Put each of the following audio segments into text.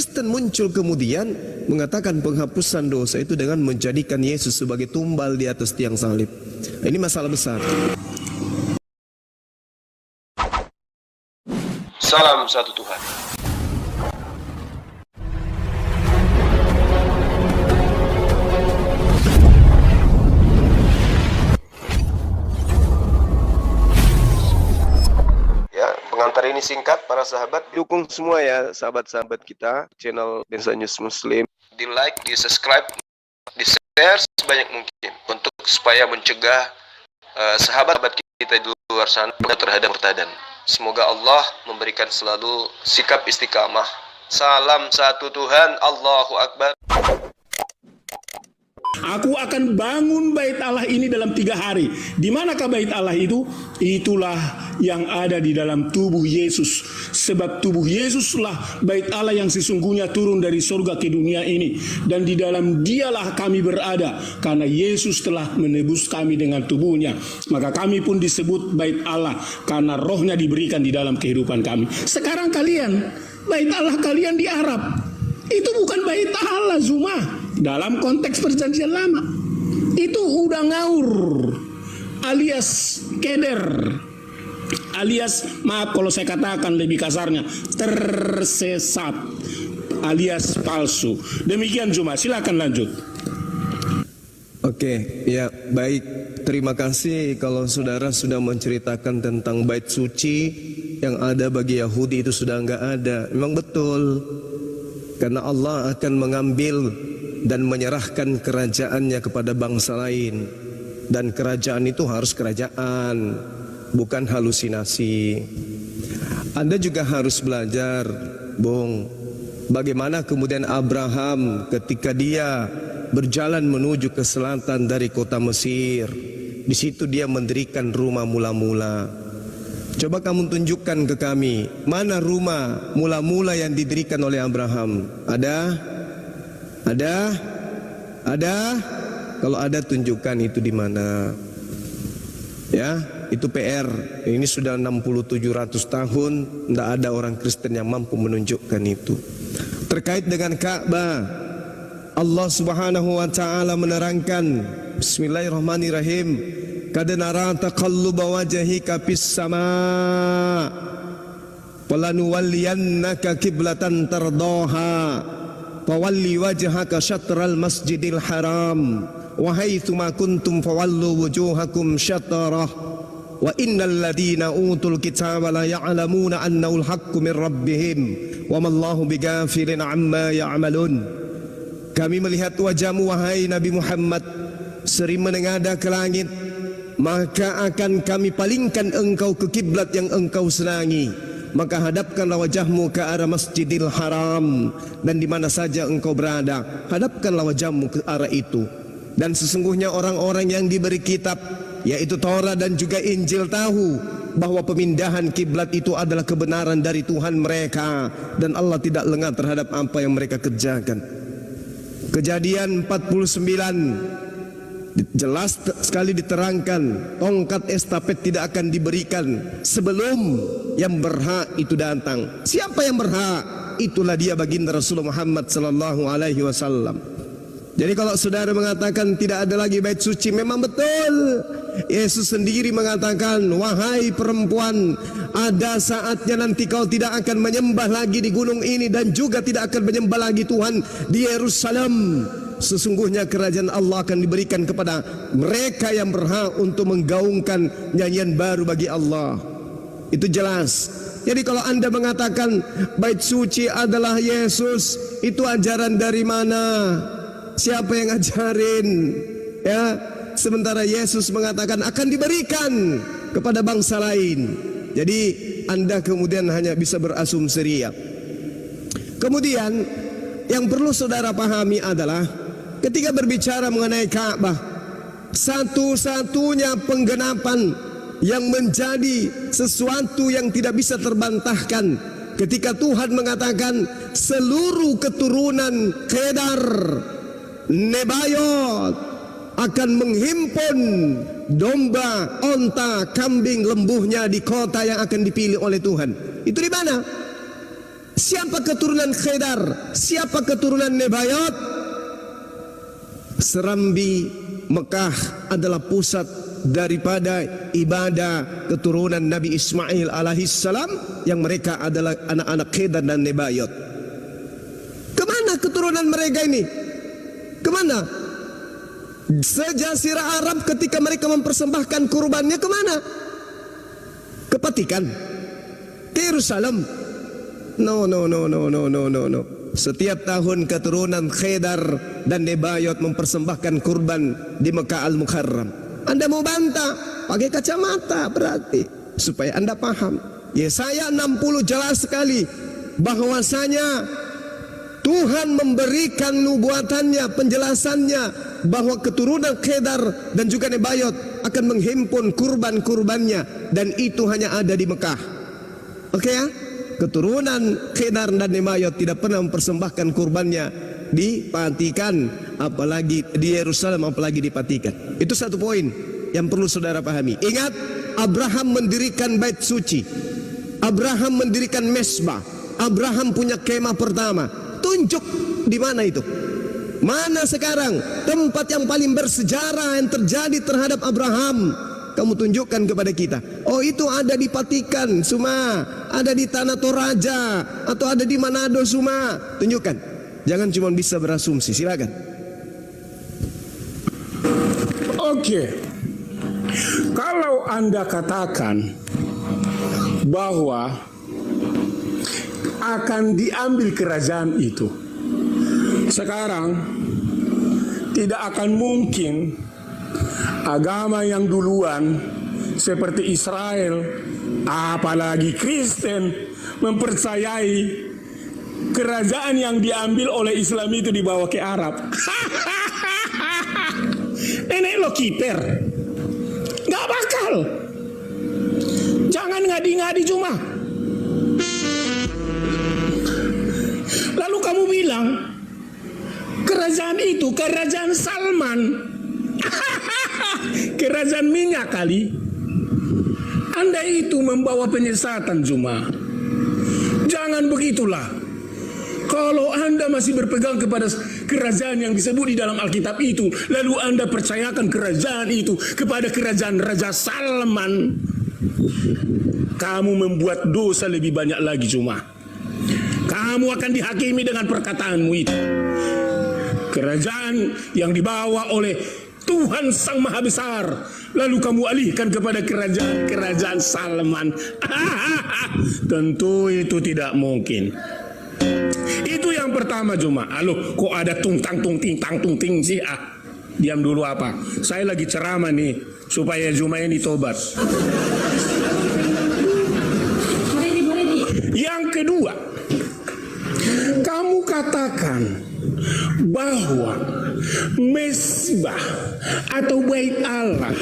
Kristen muncul kemudian mengatakan penghapusan dosa itu dengan menjadikan Yesus sebagai tumbal di atas tiang salib. Ini masalah besar. Salam satu Tuhan. Ya, pengantar ini singkat para sahabat. Dukung semua ya sahabat-sahabat kita channel Densa News Muslim. Di like, di subscribe, di share sebanyak mungkin untuk supaya mencegah sahabat-sahabat kita di luar sana terhadap murtadan. Semoga Allah memberikan selalu sikap istiqamah. Salam satu Tuhan, Allahu Akbar. Aku akan bangun bait Allah ini dalam 3 hari. Di manakah bait Allah itu? Itulah yang ada di dalam tubuh Yesus. Sebab tubuh Yesuslah bait Allah yang sesungguhnya turun dari surga ke dunia ini. Dan di dalam dialah kami berada. Karena Yesus telah menebus kami dengan tubuhnya. Maka kami pun disebut bait Allah. Karena rohnya diberikan di dalam kehidupan kami. Sekarang kalian, bait Allah kalian di Arab. Itu bukan bait Allah Zuma. Dalam konteks perjanjian lama itu udah ngaur, alias keder, alias maaf kalau saya katakan lebih kasarnya tersesat, alias palsu. Demikian Zuma, silakan lanjut. Oke, ya baik. Terima kasih kalau saudara sudah menceritakan tentang bait suci yang ada bagi Yahudi itu sudah enggak ada. Memang betul. Karena Allah akan mengambil dan menyerahkan kerajaannya kepada bangsa lain. Dan kerajaan itu harus kerajaan, bukan halusinasi. Anda juga harus belajar, Bung, bagaimana kemudian Abraham ketika dia berjalan menuju ke selatan dari kota Mesir. Di situ dia mendirikan rumah mula-mula. Coba kamu tunjukkan ke kami, mana rumah mula-mula yang didirikan oleh Abraham? Ada? Ada? Ada? Kalau ada tunjukkan itu di mana. Ya, itu PR. Ini sudah 600-700 tahun tidak ada orang Kristen yang mampu menunjukkan itu. Terkait dengan Ka'bah, Allah Subhanahu wa taala menerangkan, bismillahirrahmanirrahim, qad nara taqalluba wajhika fis sama' walanuwalliyannaka qiblatan tardaha fawalli wajhaka syatral masjidil haram wa haitsu ma kuntum fawallu wujuhakum syatrah wa innal ladina utul kitaba la ya'lamuna annahu al-haqqu min rabbihim wa mallahu bighafilin amma ya'malun. Kami melihat wajahmu wahai Nabi Muhammad sering menengadah ke langit, maka akan kami palingkan engkau ke kiblat yang engkau senangi. Maka hadapkanlah wajahmu ke arah Masjidil Haram, dan di mana saja engkau berada, hadapkanlah wajahmu ke arah itu. Dan sesungguhnya orang-orang yang diberi kitab, yaitu Taurat dan juga Injil, tahu bahwa pemindahan kiblat itu adalah kebenaran dari Tuhan mereka, dan Allah tidak lengah terhadap apa yang mereka kerjakan. Kejadian 49 jelas sekali diterangkan, tongkat estafet tidak akan diberikan sebelum yang berhak itu datang. Siapa yang berhak? Itulah dia baginda Rasulullah Muhammad sallallahu alaihi wasallam. Jadi kalau saudara mengatakan tidak ada lagi bait suci, memang betul. Yesus sendiri mengatakan, wahai perempuan, ada saatnya nanti kau tidak akan menyembah lagi di gunung ini, dan juga tidak akan menyembah lagi Tuhan di Yerusalem. Sesungguhnya kerajaan Allah akan diberikan kepada mereka yang berhak untuk menggaungkan nyanyian baru bagi Allah. Itu jelas. Jadi kalau Anda mengatakan bait suci adalah Yesus, itu ajaran dari mana? Siapa yang ngajarin? Ya, sementara Yesus mengatakan akan diberikan kepada bangsa lain. Jadi Anda kemudian hanya bisa berasumsi ria. Kemudian yang perlu saudara pahami adalah ketika berbicara mengenai Ka'bah, satu-satunya penggenapan yang menjadi sesuatu yang tidak bisa terbantahkan ketika Tuhan mengatakan seluruh keturunan Kedar, Nebayot akan menghimpun domba, onta, kambing, lembunya di kota yang akan dipilih oleh Tuhan. Itu di mana? Siapa keturunan Khedar? Siapa keturunan Nebayot? Serambi Mekah adalah pusat daripada ibadah keturunan Nabi Ismail alaihissalam, yang mereka adalah anak-anak Khedar dan Nebayot. Kemana keturunan mereka ini? Kemana? Sejazirah Arab ketika mereka mempersembahkan kurbannya kemana? Ke Vatikan? Ke Yerusalem? No. Setiap tahun keturunan Khedar dan Nebayot mempersembahkan kurban di Mekah Al-Mukarram. Anda mau bantah, pakai kacamata berarti, supaya Anda paham. Yesaya 60 jelas sekali bahwasanya Tuhan memberikan nubuatannya, penjelasannya, bahwa keturunan Khedar dan juga Nebayot akan menghimpun kurban-kurbannya, dan itu hanya ada di Mekah. Oke ya? Keturunan Khedar dan Nebayot tidak pernah mempersembahkan kurbannya di Vatikan, apalagi di Yerusalem, apalagi di Vatikan. Itu satu poin yang perlu saudara pahami. Ingat, Abraham mendirikan bait suci, Abraham mendirikan mesbah, Abraham punya kemah pertama. Tunjuk di mana itu? Mana sekarang tempat yang paling bersejarah yang terjadi terhadap Abraham? Kamu tunjukkan kepada kita. Oh, itu ada di Vatikan, Suma, ada di Tanah Toraja, atau ada di Manado, Suma. Tunjukkan. Jangan cuma bisa berasumsi. Silakan. Oke. Kalau Anda katakan bahwa akan diambil kerajaan itu, sekarang tidak akan mungkin agama yang duluan seperti Israel, apalagi Kristen, mempercayai kerajaan yang diambil oleh Islam itu dibawa ke Arab. Nenek lo kiper, nggak bakal. Jangan ngadi-ngadi cuma. Lalu kamu bilang kerajaan itu kerajaan Salman. Kerajaan minyak kali. Anda itu membawa penyesatan cuma. Jangan begitulah. Kalau Anda masih berpegang kepada kerajaan yang disebut di dalam Alkitab itu, lalu Anda percayakan kerajaan itu kepada kerajaan Raja Salman, kamu membuat dosa lebih banyak lagi cuma. Kamu akan dihakimi dengan perkataanmu itu. Kerajaan yang dibawa oleh Tuhan Sang Maha Besar, lalu kamu alihkan kepada kerajaan Salman. Tentu itu tidak mungkin. Itu yang pertama cuma. Halo, kok ada tung ting sih? Diam dulu apa? Saya lagi ceramah nih supaya Juma ini tobat. Yang kedua, kamu katakan bahwa mesbah atau bait Allah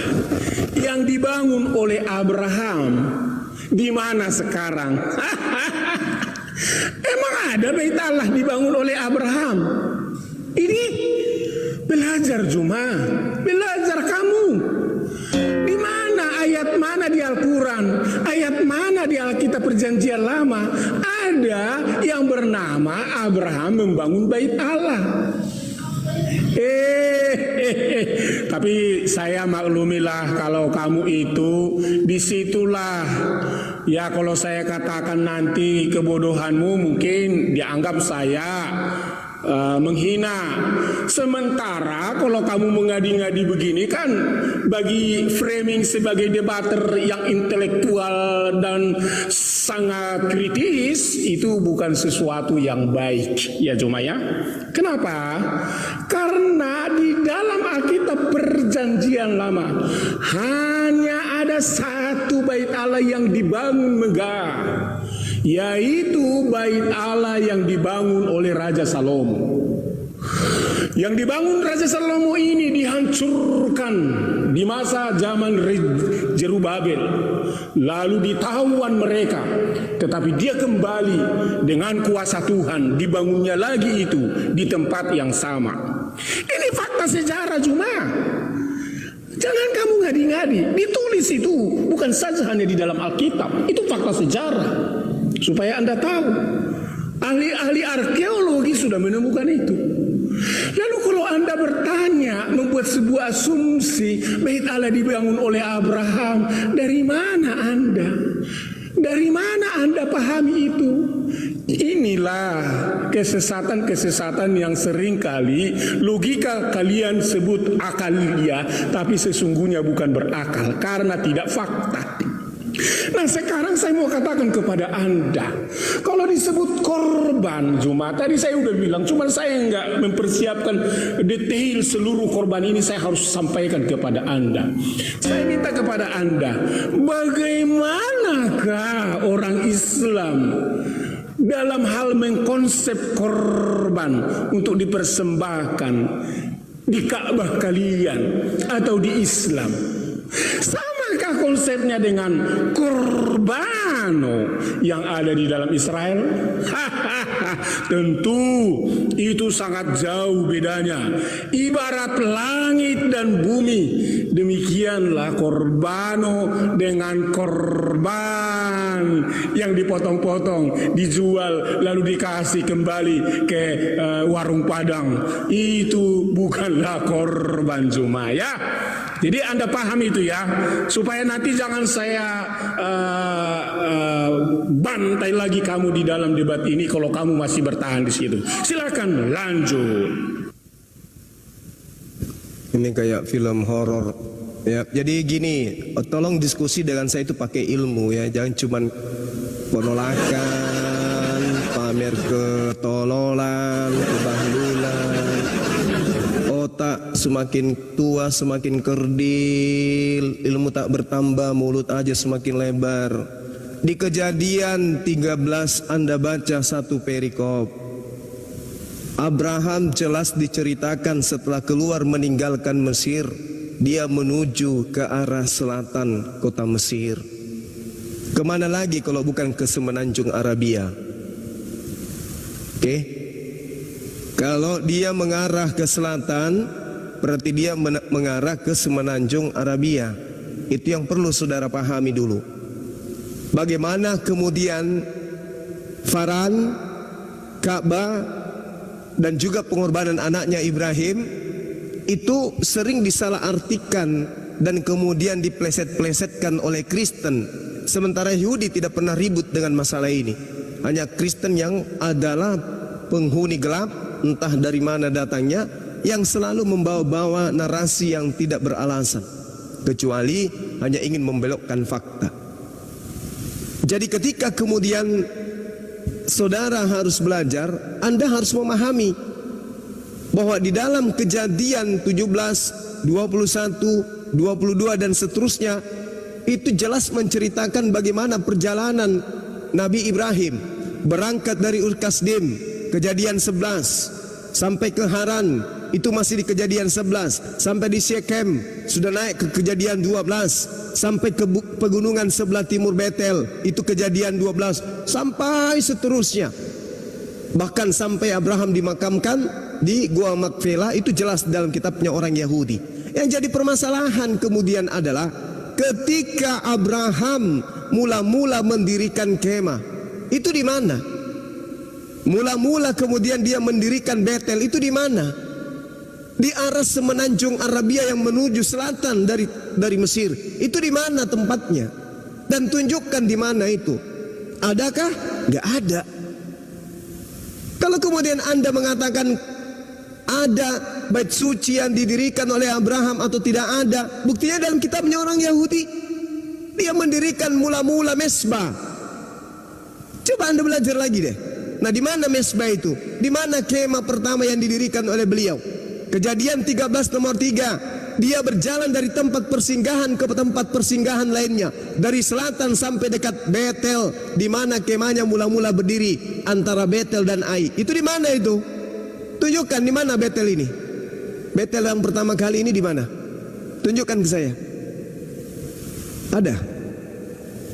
yang dibangun oleh Abraham di mana sekarang? Emang ada bait Allah dibangun oleh Abraham? Ini belajar Juma, belajar kamu. Di mana ayat mana di Al-Quran, ayat mana di Alkitab Perjanjian Lama ada yang bernama Abraham membangun bait Allah? Tapi saya maklumilah kalau kamu itu disitulah. Ya, kalau saya katakan nanti kebodohanmu mungkin dianggap saya menghina. Sementara kalau kamu mengadi-ngadi begini kan bagi framing sebagai debater yang intelektual dan sangat kritis, itu bukan sesuatu yang baik ya cuma ya. Kenapa? Karena di dalam Alkitab Perjanjian Lama hanya ada satu bait Allah yang dibangun megah, yaitu bait Allah yang dibangun oleh Raja Salomo. Yang dibangun Raja Salomo ini dihancurkan di masa zaman Jerubabel, lalu ditawan mereka, tetapi dia kembali dengan kuasa Tuhan, dibangunnya lagi itu di tempat yang sama. Ini fakta sejarah cuma. Jangan kamu ngadi-ngadi, ditulis itu bukan saja hanya di dalam Alkitab, itu fakta sejarah supaya Anda tahu. Ahli-ahli arkeologi sudah menemukan itu. Lalu kalau Anda bertanya, membuat sebuah asumsi, Bait Allah dibangun oleh Abraham, dari mana Anda? Dari mana Anda pahami itu? Inilah kesesatan-kesesatan yang seringkali logika kalian sebut akalia, tapi sesungguhnya bukan berakal karena tidak fakta. Nah, sekarang saya mau katakan kepada Anda, kalau disebut korban Jumat, tadi saya udah bilang, cuman saya nggak mempersiapkan detail seluruh korban ini, saya harus sampaikan kepada Anda. Saya minta kepada Anda, bagaimanakah orang Islam dalam hal mengkonsep korban untuk dipersembahkan di Ka'bah kalian atau di Islam? Samakah konsepnya dengan korbano yang ada di dalam Israel? Tentu itu sangat jauh bedanya. Ibarat langit dan bumi. Demikianlah korbano dengan korban yang dipotong-potong, dijual lalu dikasih kembali ke warung Padang. Itu bukanlah korban Jumat, ya. Jadi Anda paham itu ya, supaya nanti jangan saya bantai lagi kamu di dalam debat ini kalau kamu masih bertahan di situ. Silakan lanjut. Ini kayak film horor. Ya, jadi gini, tolong diskusi dengan saya itu pakai ilmu ya, jangan cuman penolakan, pamer ketololan, kebahlulan. Otak semakin tua semakin kerdil, ilmu tak bertambah, mulut aja semakin lebar. Di Kejadian 13 Anda baca satu perikop. Abraham jelas diceritakan setelah keluar meninggalkan Mesir, dia menuju ke arah selatan kota Mesir. Kemana lagi kalau bukan ke Semenanjung Arabia? Oke? Kalau dia mengarah ke selatan, berarti dia mengarah ke Semenanjung Arabia. Itu yang perlu saudara pahami dulu. Bagaimana kemudian Faran, Ka'bah, dan juga pengorbanan anaknya Ibrahim itu sering disalahartikan dan kemudian dipleset-plesetkan oleh Kristen. Sementara Yahudi tidak pernah ribut dengan masalah ini. Hanya Kristen yang adalah penghuni gelap, entah dari mana datangnya, yang selalu membawa-bawa narasi yang tidak beralasan, kecuali hanya ingin membelokkan fakta. Jadi ketika kemudian saudara harus belajar, Anda harus memahami bahwa di dalam Kejadian 17, 21, 22 dan seterusnya itu jelas menceritakan bagaimana perjalanan Nabi Ibrahim berangkat dari Ur Kasdim, Kejadian 11, sampai ke Haran, itu masih di Kejadian 11, sampai di Syekhem, sudah naik ke Kejadian 12, sampai ke pegunungan sebelah timur Betel, itu Kejadian 12, sampai seterusnya. Bahkan sampai Abraham dimakamkan di Gua Makfela, itu jelas dalam kitabnya orang Yahudi. Yang jadi permasalahan kemudian adalah ketika Abraham mula-mula mendirikan kemah, itu di mana? Mula-mula kemudian dia mendirikan Betel, itu di mana? Di arah Semenanjung Arabia yang menuju selatan dari Mesir. Itu di mana tempatnya? Dan tunjukkan di mana itu. Adakah? Gak ada. Kalau kemudian Anda mengatakan ada bait suci yang didirikan oleh Abraham atau tidak ada, buktinya dalam kitabnya orang Yahudi. Dia mendirikan mula-mula mesbah. Coba Anda belajar lagi deh. Nah, di mana mesbah itu? Di mana kemah pertama yang didirikan oleh beliau? Kejadian 13 nomor 3. Dia berjalan dari tempat persinggahan ke tempat persinggahan lainnya, dari selatan sampai dekat Betel, di mana kemahnya mula-mula berdiri antara Betel dan Ai. Itu di mana itu? Tunjukkan di mana Betel ini. Betel yang pertama kali ini di mana? Tunjukkan ke saya. Ada.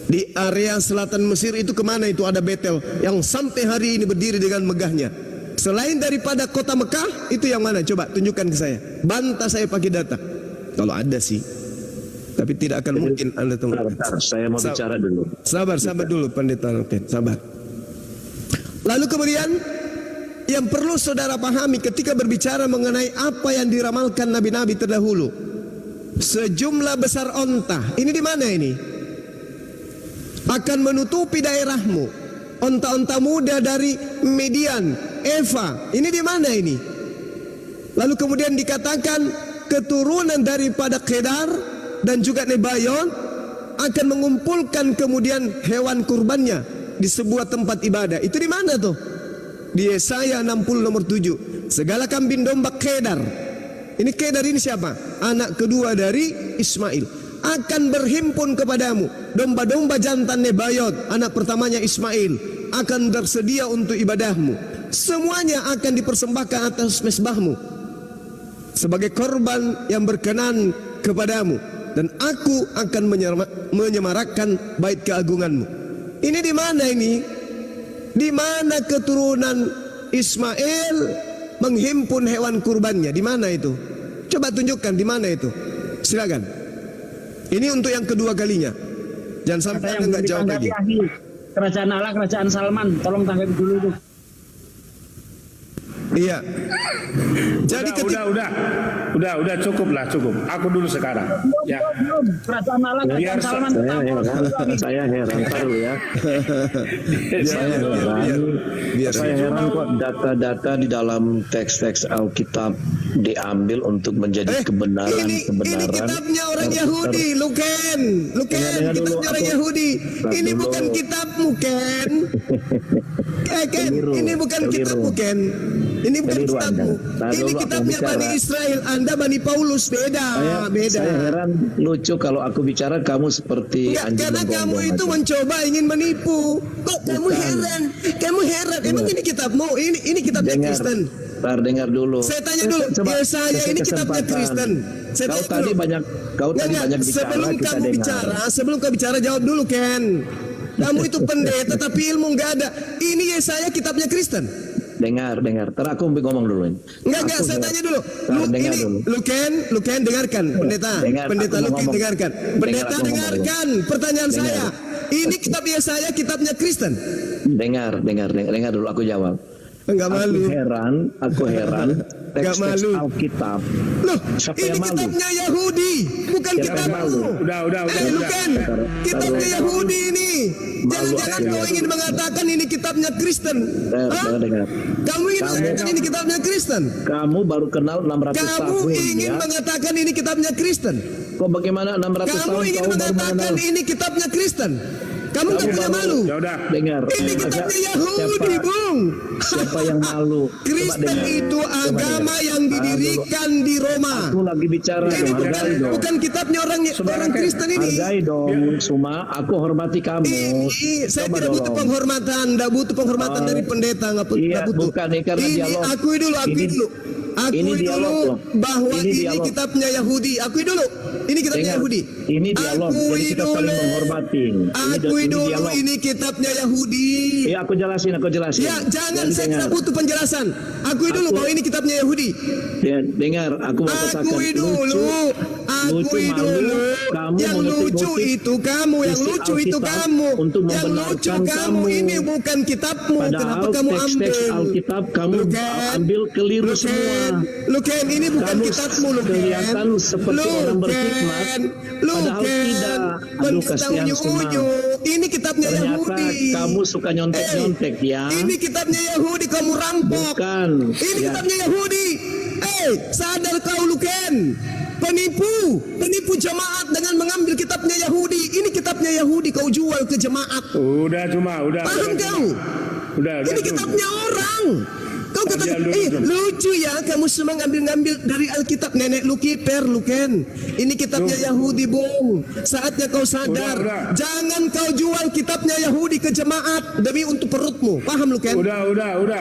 Di area selatan Mesir itu kemana itu ada Betel yang sampai hari ini berdiri dengan megahnya. Selain daripada kota Mekah, itu yang mana? Coba tunjukkan ke saya. Bantah saya pakai data. Kalau ada sih. Tapi tidak akan mungkin Anda temukan. Saya mau bicara dulu. Sabar dulu Pendeta Alken, sabar. Lalu kemudian yang perlu saudara pahami ketika berbicara mengenai apa yang diramalkan nabi-nabi terdahulu, sejumlah besar onta, ini di mana ini? Akan menutupi daerahmu. Onta-onta muda dari Midian, Eva, ini di mana ini? Lalu kemudian dikatakan keturunan daripada Kedar dan juga Nebayon akan mengumpulkan kemudian hewan kurbannya di sebuah tempat ibadah. Itu di mana tuh? Di Yesaya 60 nomor 7. Segala kambing domba Kedar. Ini Kedar ini siapa? Anak kedua dari Ismail. Akan berhimpun kepadamu. Domba-domba jantan Nebayot, anak pertamanya Ismail, akan tersedia untuk ibadahmu. Semuanya akan dipersembahkan atas mezbahmu sebagai korban yang berkenan kepadamu. Dan aku akan menyemarakkan bait keagunganmu. Ini di mana ini? Di mana keturunan Ismail menghimpun hewan kurbannya? Di mana itu? Coba tunjukkan di mana itu. Silakan. Ini untuk yang kedua kalinya. Jangan sampai yang enggak jawab lagi. Kerajaan Allah, kerajaan Salman, tolong tanggapi dulu itu. Iya. Jadi udah cukup. Aku dulu sekarang. Ya. Kerajaan Allah, kerajaan Salman. Saya heran dulu ya. Saya heran kok data-data di dalam teks-teks Alkitab diambil untuk menjadi kebenaran. Ini kitabnya orang Yahudi, Luken, kitabnya orang Yahudi. Ini bukan kitabmu, Ken. Ken, ini bukan kitabmu, Ken. Ini bukan kitabmu. Ini kitabnya Bani Israel. Anda Bani Paulus, beda. Saya heran, lucu kalau aku bicara kamu seperti anjing karena kamu itu mencoba ingin menipu. Kok kamu heran? Kamu heran? Emang ini kitabmu? Ini kitabnya Kristen. Dengar dulu. Saya tanya dulu. Saya ini kitabnya Kristen. Kau tadi banyak bicara. Sebelum kau bicara jawab dulu, Ken. Kamu itu pendeta tapi ilmu nggak ada. Ini Yesaya kitabnya Kristen. Dengar. Ntar aku ngomong dulu. Enggak, saya tanya dulu. Luken dengarkan, pendeta Luken dengarkan. Pendeta dengarkan pertanyaan saya. Ini kitab Yesaya kitabnya Kristen. Dengar dulu aku jawab. Enggak malu. Aku heran. Teks-teks Alkitab. Loh, siapa ini yang malu? Kitabnya Yahudi, bukan kitabmu. Udah. Bukan. Kitabnya Yahudi ini. Jangan-jangan kau ingin mengatakan ini kitabnya Kristen. Dengar. Kamu ingin mengatakan ini kitabnya Kristen. Kamu baru kenal 600 tahun. Kamu ingin mengatakan ini kitabnya Kristen. Kok bagaimana 600 tahun Kamu ingin baru mengatakan mengenal? ini kitabnya Kristen. Kamu nggak punya malu. Dengar. Ini kitabnya Yahudi, Bung. Siapa yang malu? Kristen itu agama yang didirikan di Roma. Aku lagi bicara. Ini Hargai dong. bukan kitabnya orang Kristen ini. Hargai dong, Suma. Aku hormati kamu. Saya tidak butuh penghormatan. Tidak butuh penghormatan dari pendeta. Nggak butuh. Bukan, karena Ini dialog. akui dulu. Akui dulu bahwa ini kitabnya Yahudi. Akui dulu. Ini kitabnya Yahudi. Ini dialog. Jadi kita saling menghormati. Akui dulu ini kitabnya Yahudi. Ya, aku jelasin. Ya, jangan, saya tidak butuh penjelasan. Akui dulu bahwa ini kitabnya Yahudi. Ya, dengar, aku mau katakan. Akui dulu. Yang lucu itu kamu. Yang lucu kamu. Ini bukan kitabmu. Kenapa kamu ambil? Teks Alkitab kamu ambil keliru semua. Luken, ini bukan kitabmu, Luken. Kelihatan seperti orang berkhidmat, padahal tidak. Aduh, kasihan semua. Ini kitabnya Ternyata Yahudi. kamu suka nyontek-nyontek ya. Ini kitabnya Yahudi, kamu rampok. Bukan. Ini kitabnya Yahudi. Sadar kau, Luken. Penipu jemaat dengan mengambil kitabnya Yahudi. Ini kitabnya Yahudi, kau jual ke jemaat. Udah. Paham kau? Ini kitabnya orang. Kau katakan, lucu ya kamu semua ngambil dari Alkitab. Nenek lu kiper, Luken. Ini kitabnya Yahudi, Bung. Saatnya kau sadar. Udah. Jangan kau jual kitabnya Yahudi ke jemaat demi untuk perutmu. Paham, Luken? Udah.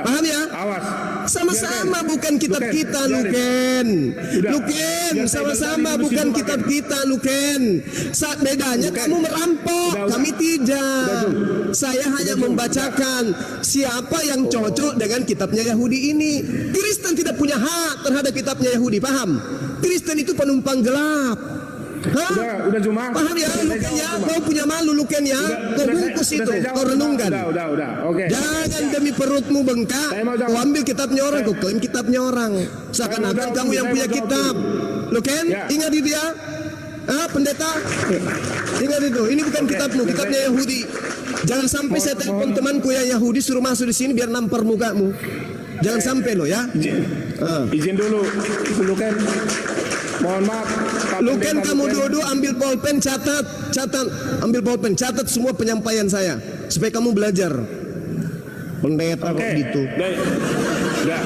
Paham ya? Awas. Sama-sama bukan kitab Luken, kita, biarin. Luken. Luken, sama-sama bukan kitab kita, Luken. Saat bedanya kamu merampok, kami tidak. Saya hanya membacakan siapa yang cocok dengan kitabnya Yahudi ini. Kristen tidak punya hak terhadap kitabnya Yahudi, paham? Kristen itu penumpang gelap. Hah? Udah cuma. Paham ya, Luken ya? Kau punya malu Luken ya? Kau bungkus itu, kau renungkan. Udah. Oke. Jangan demi perutmu bengkak, Saya mau jawab. kau ambil kitabnya orang, kau klaim kitabnya orang. Seakan-akan jawab kamu dulu, yang saya punya mau jawab kitab. dulu. Luken, Ya. ingat itu ya? Pendeta? Ingat itu, ini bukan kitabmu, kitabnya Yahudi. Jangan sampai saya telepon temanku yang Yahudi suruh masuk di sini biar nampar mukamu. Jangan sampai lo ya. Izin dulu kan. Mohon maaf. Pak Luken, Pendeta kamu Luken. duduk ambil pulpen, catat, ambil pulpen, catat semua penyampaian saya supaya kamu belajar. Pendeta kok Oke. gitu. Baik. Ya.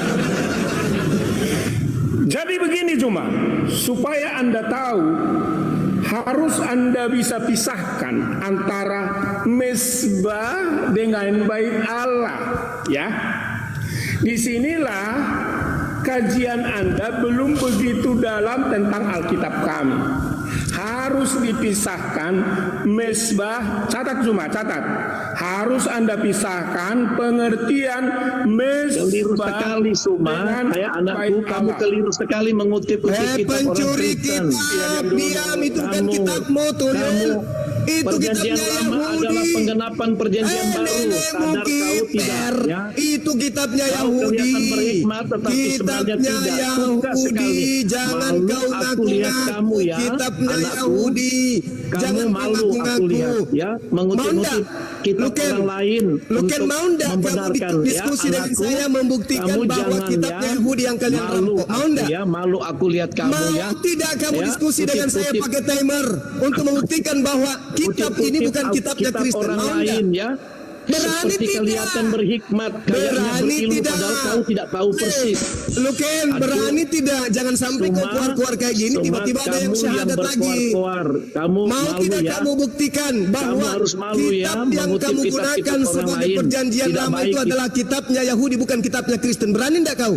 Jadi begini cuma supaya Anda tahu, harus Anda bisa pisahkan antara mesbah dengan bait Allah, ya. Disinilah kajian Anda belum begitu dalam tentang Alkitab kami. Harus dipisahkan mesbah, catat. Harus Anda pisahkan pengertian Keliru mesbah sekali Suma, dengan anakku, bait kamu Allah. keliru sekali mengutip kitab orang Pencuri Kristen. kitab, diam, itu bukan Kamu- kitabmu tuh. Itu Perjanjian kitabnya lama adalah Yahudi. penggenapan perjanjian baru. Sadar kau tidak? Ya? Itu kitabnya Kau Yahudi. kelihatan berhikmat, tetapi sebenarnya Kitabnya tidak. Suka sekali. Yahudi. Jangan Malu kau aku lihat kamu ya, Kitabnya anakku. Yahudi. Kamu Jangan malu aku ngaku-ngaku. lihat ya, mengutip-ngutip kitab Luken, orang lain Luken, untuk mau ndak kamu membenarkan diskusi dengan anakku, saya membuktikan kamu bahwa jangan kitabnya ya, Yahudi yang kalian malu rampok? Mau aku ndak? ya, malu aku lihat kamu Mau ya. tidak kamu Ya, diskusi dengan saya kutip-kutip- pakai timer untuk membuktikan bahwa kitab ini kutip-kutip bukan kitabnya kitab Kristen? orang Mau ndak? lain ya. Berani Seperti tidak? kelihatan berhikmat, kayaknya Berani berilmu tidak? padahal kau tidak tahu persis. Luken, Aduh. berani tidak? Jangan sampai kau keluar-keluar kayak gini, Suma, tiba-tiba ada yang kamu syahadat lagi. berkoar-koar. Kamu Mau malu tidak ya. kamu buktikan bahwa Kamu harus malu ya, kitab yang mengutip kamu kitab-kitab gunakan orang sebagai lain. perjanjian Tidak lama baik itu adalah kitabnya Yahudi, bukan kitabnya Kristen. Berani tidak kau?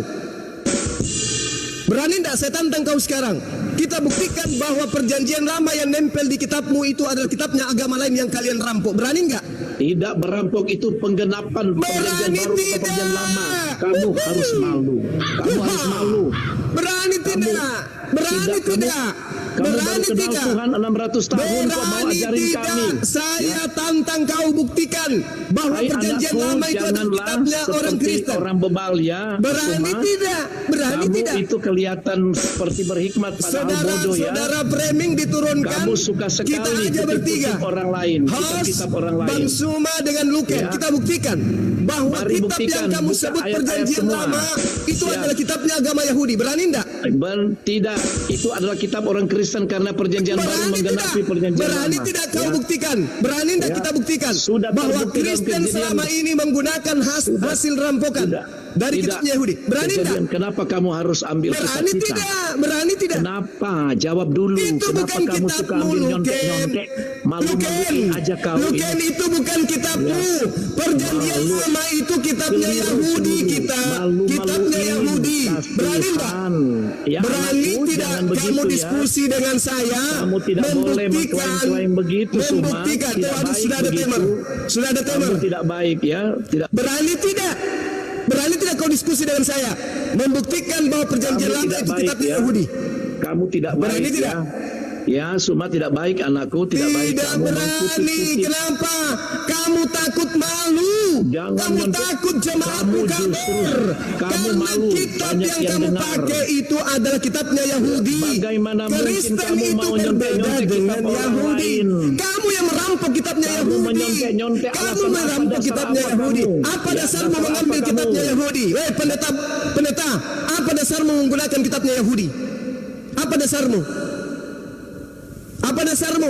Berani tidak saya tantang kau sekarang? Kita buktikan bahwa perjanjian lama yang nempel di kitabmu itu adalah kitabnya agama lain yang kalian rampok. Berani nggak? Tidak merampok itu penggenapan perjanjian Berani baru ke tidak? perjanjian lama. Kamu harus malu. Kamu harus malu. Berani tidak? Berani tidak? Kamu baru Berani kenal tidak? Tuhan 600 tahun kok mau Berani ajarin tidak? kami. Saya tantang kau buktikan bahwa Hai perjanjian anakku, lama itu adalah janganlah kitabnya orang seperti Kristen. orang bebal ya. Berani Suma. tidak? Berani Kamu tidak? itu kelihatan seperti berhikmat padahal bodoh ya. Saudara framing diturunkan. Kamu suka sekali kita aja kutip-kutip bertiga. orang lain, Host, kitab orang lain. Bang Suma dengan Luken, Ya. kita buktikan bahwa Mari kitab buktikan, yang kamu buka sebut ayat-ayat perjanjian semua. lama itu Siap. adalah kitabnya agama Yahudi. Berani enggak? Tidak, itu adalah kitab orang Kristen karena perjanjian baru Berani tidak? menggenapi perjanjian Berani lama. tidak kau Ya. buktikan? Berani tidak Ya. kita buktikan Sudah bahwa terbukti dalam Kristen kejadian. selama ini menggunakan hasil rampokan Tidak. dari Tidak. kitabnya Yahudi? Berani tidak? Kejadian, kenapa kamu harus ambil Berani kita? tidak? Berani tidak? Kenapa? Jawab dulu. Itu Kenapa bukan kamu suka kitabmu, ambil Luken. nyontek-nyontek? Malu-maluin aja kau Luken, ini. itu bukan kitabmu. Perjanjian Malu. lama itu kitabnya Keliru Yahudi dulu. kita. Malu-maluin. Kitabnya Yahudi. Berani enggak? Kasihan. Ya, Berani anakku, tidak jangan kamu begitu ya. diskusi dengan saya? Kamu tidak boleh mengklaim-klaim begitu, Suma. Membuktikan. Tidak Tuh, aduh, baik sudah ada begitu. timer. Sudah ada timer. Kamu tidak baik ya. Tidak. Berani tidak? Berani tidak kau diskusi dengan saya? Membuktikan bahwa perjanjian Kamu lama tidak itu baik kitabnya ya. Yahudi. Kamu tidak Berani baik tidak? ya. Ya, Suma tidak baik anakku, tidak baik. Tidak Kamu berani. mengkutip-kutip. Kenapa? Kamu takut malu. Jangan Kamu nyontek. takut jemaatmu Kamu justru, kabur. kamu Karena malu. kitab Banyak yang yang kamu dengar. pakai itu adalah kitabnya Yahudi. Bagaimana mungkin Kristen kamu itu mau berbeda nyontek-nyontek dengan kitab orang Yahudi. lain? Kamu yang merampok kitabnya Kamu Yahudi. menyontek-nyontek Kamu alasan apa, merampok dasar kitabnya apa Yahudi. kamu? Apa Ya, dasarmu dasar mengambil apa kitabnya kamu? Yahudi? Pendeta, apa dasarmu menggunakan kitabnya Yahudi? Apa dasarmu? Apa dasarmu?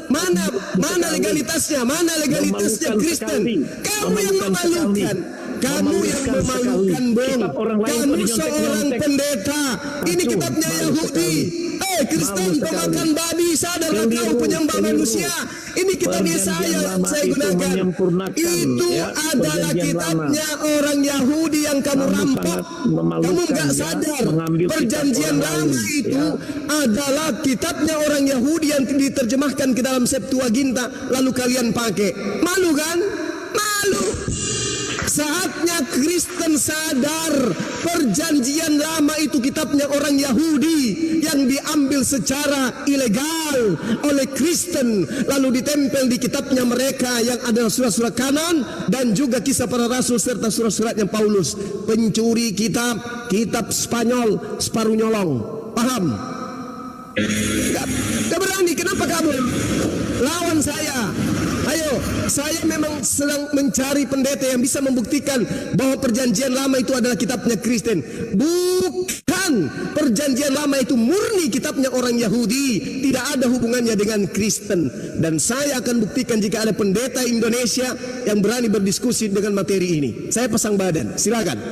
Mana legalitasnya? Mana legalitasnya Memalukan Kristen? sekali. Kamu yang Memalukan memalukan. sekali. Kamu yang Memalukan memalukan, sekali. Bung. Kitab orang lain Kamu kok dinyontek-nyontek. seorang pendeta. Ini Aduh, kitabnya malu Yahudi. sekali. Kristen Malu pemakan sekali. babi, sadarlah Keliru, kau penyembah keliru. manusia. Ini kitabnya Perjanjian saya yang lama saya itu gunakan. menyempurnakan, Itu ya, adalah perjanjian kitabnya orang Yahudi yang kamu Kamu rampok. sangat memalukan, Kamu nggak ya, sadar mengambil kitab perjanjian orang lama lain, itu adalah kitabnya orang Yahudi yang diterjemahkan ke dalam Septuaginta lalu kalian pakai. Malu kan? Malu. Saatnya Kristen sadar perjanjian lama itu kitabnya orang Yahudi yang diambil secara ilegal oleh Kristen, lalu ditempel di kitabnya mereka yang adalah surat-surat kanon dan juga kisah para rasul serta surat-suratnya Paulus. Pencuri kitab, kitab Spanyol separuh nyolong. Paham? Gak berani, kenapa kabur? Lawan saya. Ayo, saya memang sedang mencari pendeta yang bisa membuktikan bahwa perjanjian lama itu adalah kitabnya Kristen. Bukan, perjanjian lama itu murni kitabnya orang Yahudi, tidak ada hubungannya dengan Kristen. Dan saya akan buktikan jika ada pendeta Indonesia yang berani berdiskusi dengan materi ini. Saya pasang badan, silakan.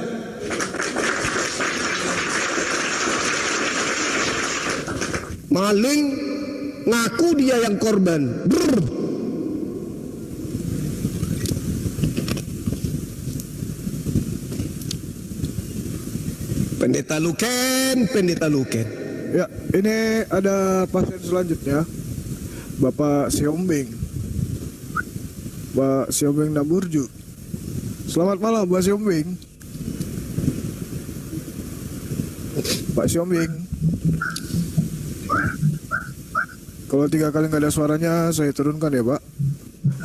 Maling ngaku dia yang korban. Brr. Pendeta Luken, Pendeta Luken. Ya, ini ada pasien selanjutnya, Bapak Siombing. Pak Siombing Naburju. Selamat malam, Pak Siombing. Pak Siombing. Kalau 3 kali nggak ada suaranya, saya turunkan ya, Pak.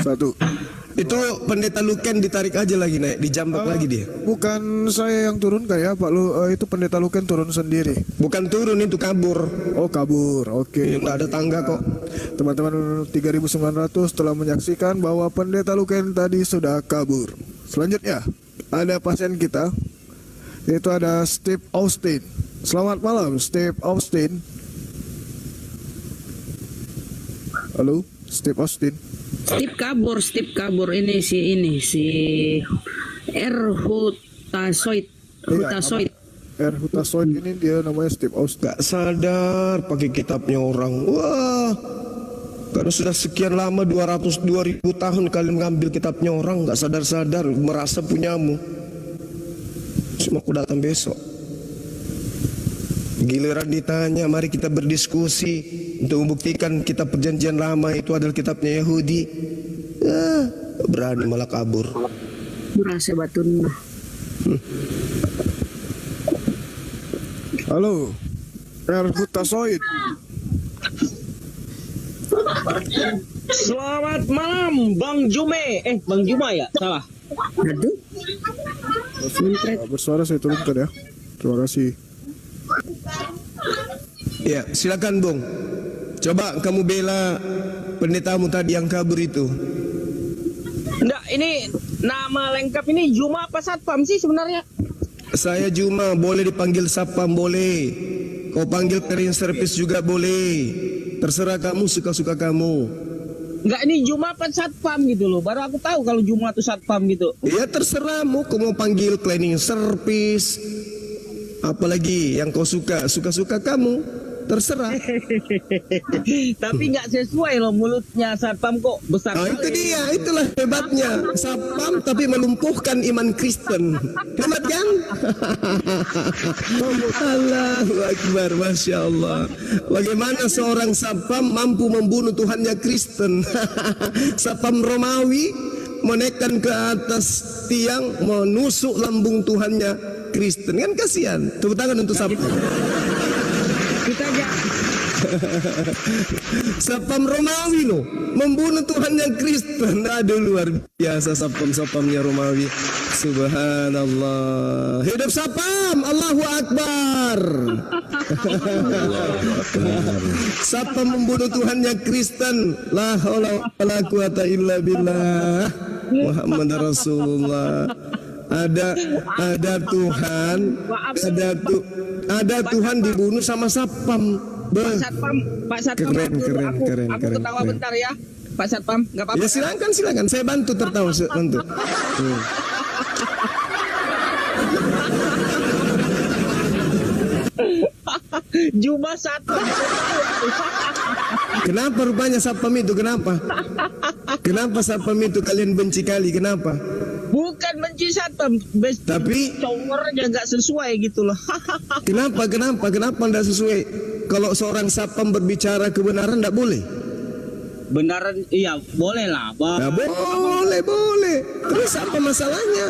1. Itu Pendeta Luken ditarik aja lagi, naik dijambak lagi dia. Bukan saya yang turunkan ya, Pak. Itu Pendeta Luken turun sendiri. Bukan turun, itu kabur. Oh, kabur. Oke. Nggak ada tangga kok. Teman-teman 3.900 telah menyaksikan bahwa Pendeta Luken tadi sudah kabur. Selanjutnya ada pasien kita, yaitu ada Steve Austin. Selamat malam, Steve Austin. Halo, Steve Austin. Steve kabur ini si Hutasoid. Hutasoid ini dia namanya Steve Austin. Gak sadar pakai kitabnya orang. Wah, karena sudah sekian lama 200-2000 tahun kalian mengambil kitabnya orang, gak sadar-sadar merasa punyamu. Cuma aku datang besok. Giliran ditanya, mari kita berdiskusi untuk membuktikan kitab perjanjian lama itu adalah kitabnya Yahudi. Berani malah kabur. Merasa batun. Halo, Hutasoid. Selamat malam, Bang Jume. Bang Juma ya? Salah. Aduh. Bersuara saya turunkan ya. Terima kasih. Ya, silakan Bung. Coba kamu bela pendetamu tadi yang kabur itu. Enggak, ini nama lengkap ini Juma apa Satpam sih sebenarnya? Saya Juma, boleh dipanggil Sapam boleh. Kau panggil cleaning service juga boleh. Terserah kamu, suka-suka kamu. Enggak, ini Juma apa Satpam gitu loh. Baru aku tahu kalau Juma itu Satpam gitu. Ya terserahmu, kau mau panggil cleaning service, apalagi yang kau suka, suka-suka kamu. Terserah. Tapi nggak sesuai loh mulutnya Satpam kok besar. Itu dia, itulah hebatnya. Sapam tapi melumpuhkan iman Kristen. Hebat kan? Allahu Akbar, Masya Allah. Bagaimana seorang Sapam mampu membunuh Tuhannya Kristen? Sapam Romawi menaikkan ke atas tiang, menusuk lambung Tuhannya Kristen. Kan kasihan. Tepuk tangan untuk Sapam. Kita aja. Sapam Romawi loh, membunuh Tuhan yang Kristen. Aduh, luar biasa sapam-sapamnya Romawi. Subhanallah. Hidup Sapam, Allahu Akbar. Sapam membunuh Tuhan yang Kristen. La haula wala quwata illa billah. Muhammad Rasulullah. Ada Tuhan, ada Tuhan dibunuh sama Sapam. Pak Satpam, Keren. Aku ketawa bentar ya, Pak Satpam, nggak apa-apa. Ya silakan, saya bantu tertawa, bantu. Juma Satpam. Kenapa rupanya Sapam itu? Kenapa? Kenapa Sapam itu kalian benci kali? Kenapa? Bukan benci Satpam, Tapi congornya nggak sesuai gitu loh. Kenapa tidak sesuai? Kalau seorang Sapam berbicara kebenaran tidak boleh? Benaran, iya boleh lah, Bang. Nah, boleh. Terus apa masalahnya?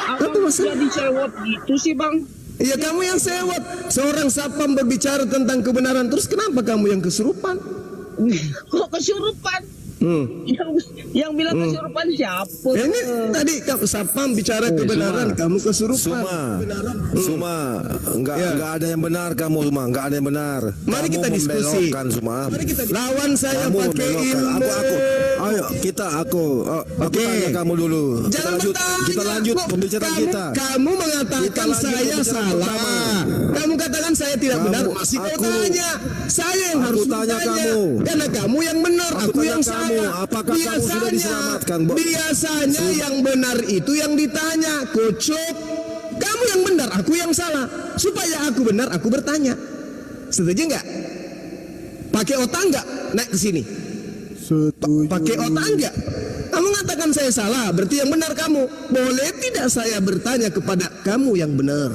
Abang jadi sewot gitu sih bang. Iya, kamu yang sewot. Seorang sapam berbicara tentang kebenaran, terus kenapa kamu yang kesurupan? Kok kesurupan? Yang bilang kesurupan siapa? Ini tadi kamu sapam bicara kebenaran, kamu kesurupan. Suma, enggak ada yang benar kamu, Suma, enggak ada yang benar. Mari Kamu kita diskusi. membelokkan, Suma. Lawan saya Kamu pakai membelokkan. ilmu. Ayo aku tanya kamu dulu. Jangan bertanya. Kita lanjut pembicaraan kita. Kamu mengatakan Kita lanjut saya pembicaraan salah. pertama. Kamu katakan saya tidak benar. Masih kau tanya. Saya yang harus tanya bertanya. kamu. Karena kamu yang benar, aku tanya yang kamu. salah. Apakah kamu sudah diselamatkan, Bo? Biasanya yang benar itu yang ditanya. Kucuk. Kamu yang benar, aku yang salah. Supaya aku benar, aku bertanya. Setuju nggak? Pakai otak nggak naik ke sini? Setuju. Pakai otak enggak? Kamu mengatakan saya salah, berarti yang benar kamu. Boleh tidak saya bertanya kepada kamu yang benar?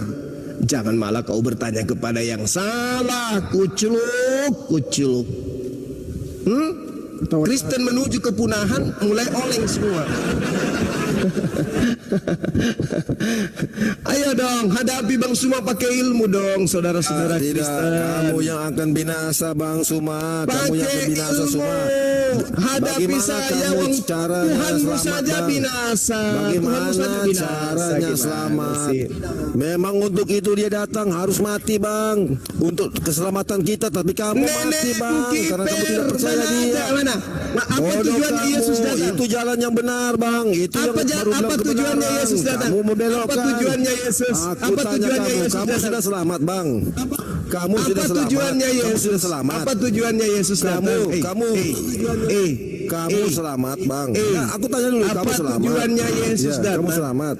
Jangan malah kau bertanya kepada yang salah. Kuculuk. Kristen menuju kepunahan mulai oleng semua. Ayo dong, hadapi Bang Suma pakai ilmu dong, saudara-saudara Tidak, Kristen. kamu yang akan binasa, Bang Suma. Kamu yang akan Pakai binasa, ilmu. Suma. Hadapi Bagaimana saya, kamu Wong. caranya Tuhanmu selamat, saja Bang? binasa. Tuhanmu Bagaimana saja binasa. caranya Gimana selamat? sih? Memang untuk itu dia datang harus mati, Bang. Untuk keselamatan kita, tapi kamu mati, Bang, karena kamu tidak percaya dia. Mana? Apa Bodoh tujuannya kamu. Yesus datang? Itu jalan yang benar, Bang. Itu Apa, yang baru bilang apa tujuannya kebenaran. Yesus datang? Kamu membelokkan. Apa tujuannya Yesus? Aku Apa tanya tujuannya kamu, Yesus kamu datang? sudah selamat, Bang. Kamu Apa sudah selamat. tujuannya Kamu Yesus? sudah selamat. Apa tujuannya Yesus datang? Kamu selamat, Bang. Eh. Nah, aku tanya dulu, Apa kamu selamat? tujuannya Yesus Ya, datang? kamu selamat.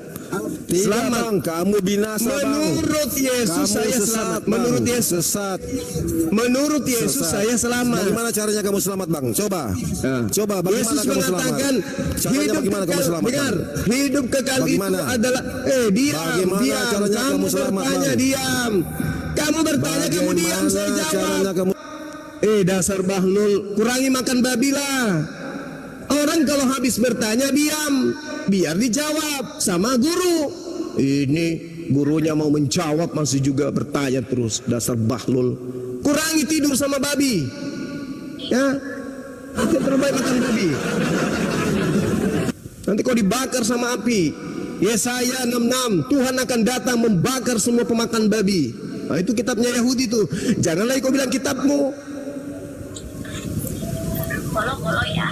Tidak, Selamat. Bang. Kamu binasa, Bang. Menurut Yesus Kamu saya sesat, selamat. Bang. Menurut Yesus. Sesat. Menurut Yesus Sesat. saya selamat. Bagaimana caranya kamu selamat, Bang? Coba. Coba bagaimana Yesus kamu selamat? mengatakan Caranya hidup bagaimana kamu kekal. selamat? Dengar, Bang? hidup kekal Bagaimana? itu adalah diam. Bagaimana caranya kamu selamat, bertanya, Bang? diam. Kamu bertanya, kamu diam, saya Bagaimana caranya jawab. kamu? Dasar bahlul, kurangi makan babi lah. Orang kalau habis bertanya diam, biar dijawab sama guru. Ini gurunya mau menjawab masih juga bertanya terus. Dasar bahlul. Kurangi tidur sama babi. Ya, itu terbaik makan babi. Nanti kau dibakar sama api. Yesaya 66, Tuhan akan datang membakar semua pemakan babi. Nah, itu kitabnya Yahudi tuh. Jangan lagi kau bilang kitabmu. Follow ya.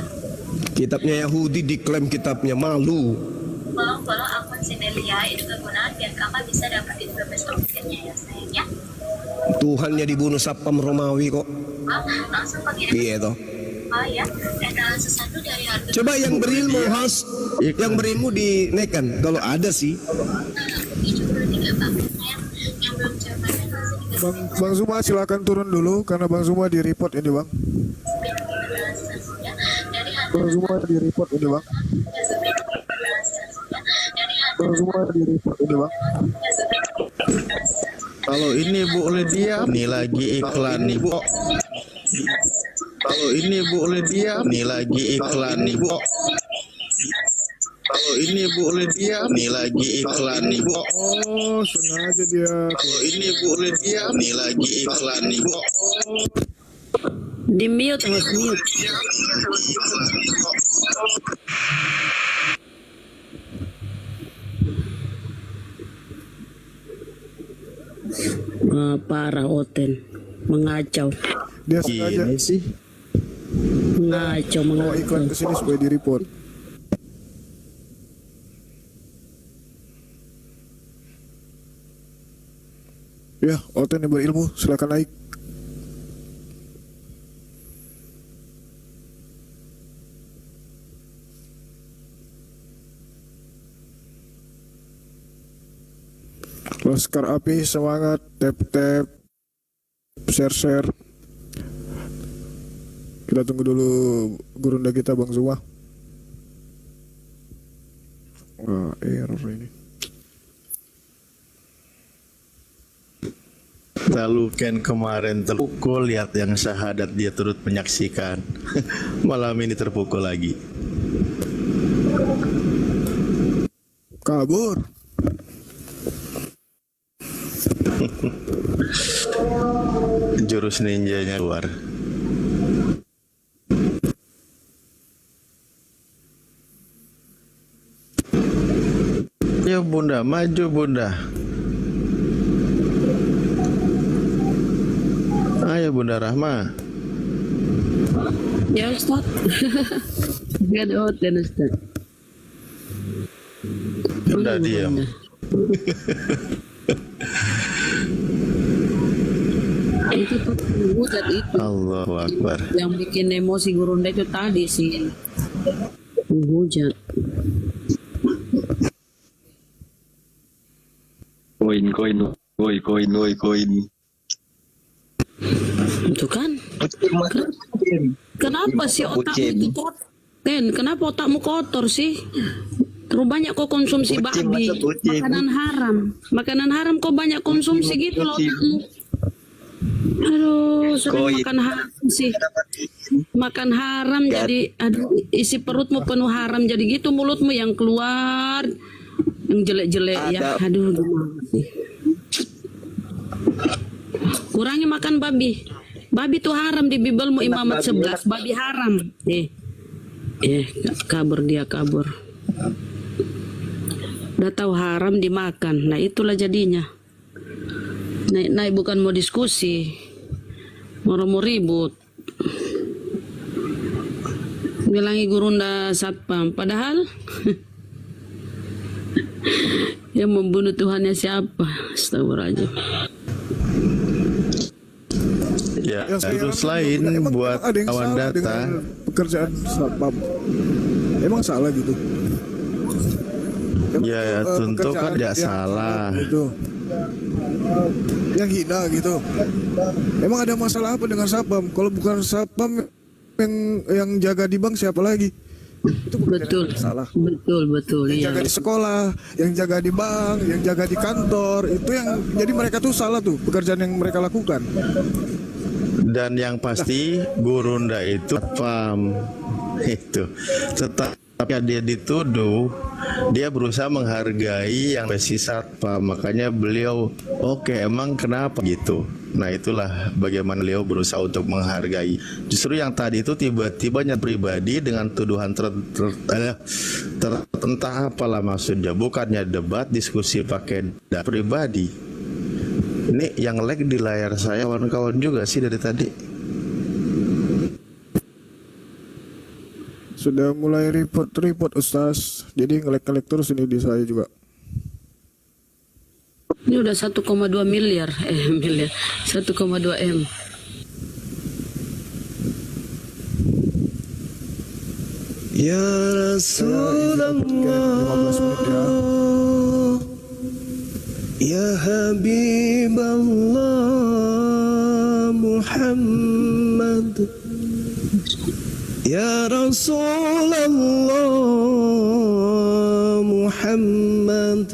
Kitabnya Yahudi diklaim kitabnya, malu. Follow akun Sinelia itu kegunaan biar kakak bisa dapetin bebas optionnya ya sayang ya. Tuhannya dibunuh sapam Romawi kok. Langsung pakai Iya toh. ya. Sesuatu dari harga. Coba yang berilmu host, yang berilmu dinekan. Kalau ada sih. 73 paketnya yang belum jawabannya masih dikasih. Bang Zuma silakan turun dulu karena Bang Zuma di report ini, Bang. Bang Zuma di report ini, Bang. Bang Zuma di report ini, Bang. Kalau ini Bu Lydia, ini lagi iklan nih Bu. Kalau ini Bu Lydia, ini lagi iklan nih Bu. Kalau ini Bu Lydia, ini lagi iklan nih Bu. Oh, sengaja dia. Kalau ini Bu Lydia, ini lagi iklan nih Bu. Di mute, harus mute. Parah Oten, mengacau, Dia sengaja Ini sih. mengacau, bawa iklan mengacau. ke sini supaya di report. Ya, Oten yang berilmu, silakan naik. Laskar Api semangat, tap share. Kita tunggu dulu gurunda kita Bang Zuma. Wah, error ini. Lalu Ken kemarin terpukul, lihat yang syahadat dia turut menyaksikan. Malam ini terpukul lagi. Kabur. Jurus ninjanya keluar. Ya Bunda, maju Bunda. Ayo Bunda Rahma. Ya Ustaz. Gak ada hotel Ustaz. Udah diam. Itu tuh hujat itu. Allahu Akbar. Yang bikin emosi Gurunda itu tadi sih. Hujat. Koin. Itu kan. Kenapa sih otakmu itu kotor? Kenapa otakmu kotor sih? Terlalu banyak kok konsumsi babi, makanan haram. Makanan haram kok banyak konsumsi gitu loh otakmu. Aduh, sering makan haram sih. Makan haram jadi, aduh, isi perutmu penuh haram jadi gitu, mulutmu yang keluar yang jelek-jelek ya. Aduh, gimana sih? Kurangi makan babi. Babi itu haram di Bibelmu Imamat 11, babi haram. Kabur dia. Udah tahu haram dimakan. Nah, itulah jadinya. Naik bukan mau diskusi. Mau ribut. Bilangi Gurunda satpam, padahal yang membunuh Tuhannya siapa? Astagfirullahaladzim. Ya, terus lain buat kawan data. Pekerjaan satpam. Emang salah gitu? Ya, tentu kan tidak salah. Gitu. Yang hina gitu. Emang ada masalah apa dengan satpam? Kalau bukan satpam yang jaga di bank siapa lagi? Itu betul. Salah. Betul. Yang jaga di sekolah, yang jaga di bank, yang jaga di kantor, itu yang jadi mereka tuh salah tuh pekerjaan yang mereka lakukan. Dan yang pasti Gurunda itu paham itu. Tetapi dia dituduh dia berusaha menghargai yang besi satpam, makanya beliau oke, emang kenapa gitu. Nah, itulah bagaimana beliau berusaha untuk menghargai. Justru yang tadi itu tiba-tibanya pribadi dengan tuduhan entah apalah maksudnya, bukannya debat, diskusi pakai data pribadi. Ini yang lag di layar saya kawan-kawan juga sih dari tadi. Sudah mulai report Ustaz. Jadi ngelek-ngelek terus ini di saya juga. Ini udah 1,2 miliar. 1,2 M. Ya Rasulullah, Ya Habiballah Muhammad, Ya Rasulullah Muhammad,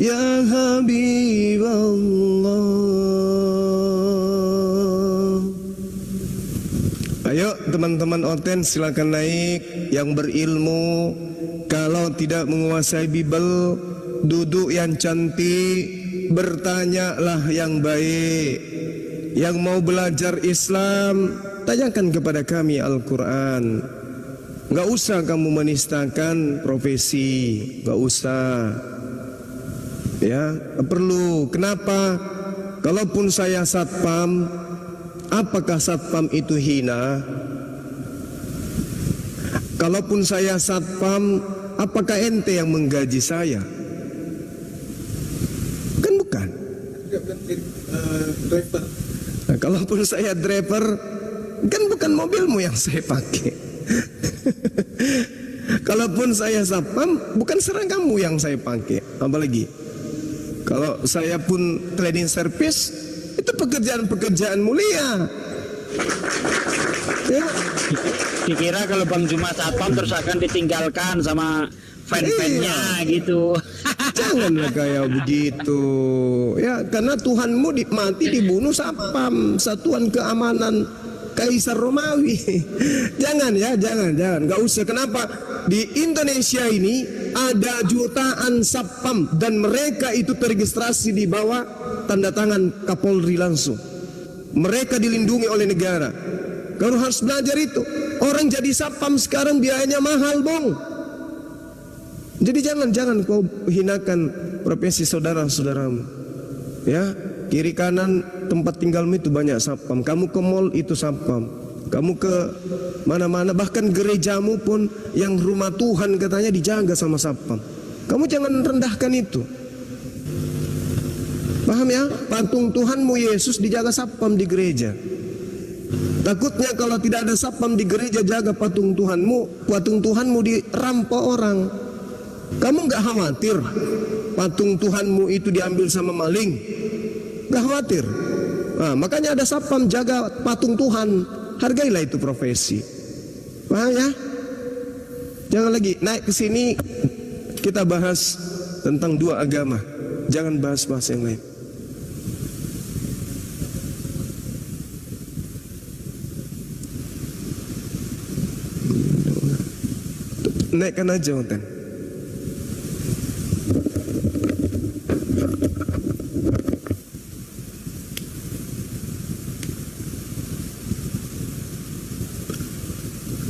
Ya Habiballah. Ayo teman-teman Oten, silakan naik yang berilmu. Kalau tidak menguasai Bible, duduk yang cantik, bertanyalah yang baik. Yang mau belajar Islam, tanyakan kepada kami Al-Quran. Gak usah kamu menistakan profesi, gak usah. Ya, perlu. Kenapa? Kalaupun saya satpam, apakah satpam itu hina? Kalaupun saya satpam, apakah ente yang menggaji saya? Kan bukan. Nah, kalaupun saya driver, kan bukan mobilmu yang saya pakai. Kalaupun saya satpam, bukan seragam yang saya pakai. Apalagi kalau saya pun cleaning service, itu pekerjaan-pekerjaan mulia. Ya. Dikira kalau Bang Juma satpam terus akan ditinggalkan sama fan-fannya gitu. Janganlah kayak begitu. Ya, karena Tuhanmu mati dibunuh satpam, satuan keamanan Kaisar Romawi. Jangan ya, jangan. Gak usah. Kenapa? Di Indonesia ini ada jutaan satpam dan mereka itu terregistrasi di bawah tanda tangan Kapolri langsung. Mereka dilindungi oleh negara. Kau harus belajar itu. Orang jadi satpam sekarang biayanya mahal, Bung. Jadi jangan kau hinakan profesi saudara-saudaramu. Ya, kiri kanan tempat tinggalmu itu banyak satpam. Kamu ke mall itu satpam. Kamu ke mana-mana, bahkan gerejamu pun yang rumah Tuhan katanya dijaga sama satpam. Kamu jangan rendahkan itu. Paham ya? Patung Tuhanmu Yesus dijaga satpam di gereja. Takutnya kalau tidak ada satpam di gereja jaga patung Tuhanmu dirampok orang. Kamu nggak khawatir patung Tuhanmu itu diambil sama maling? Nggak khawatir. Nah, makanya ada satpam jaga patung Tuhan. Hargailah itu profesi. Paham ya? Jangan lagi naik ke sini kita bahas tentang dua agama. Jangan bahas-bahas yang lain. Naikkan aja, Onten.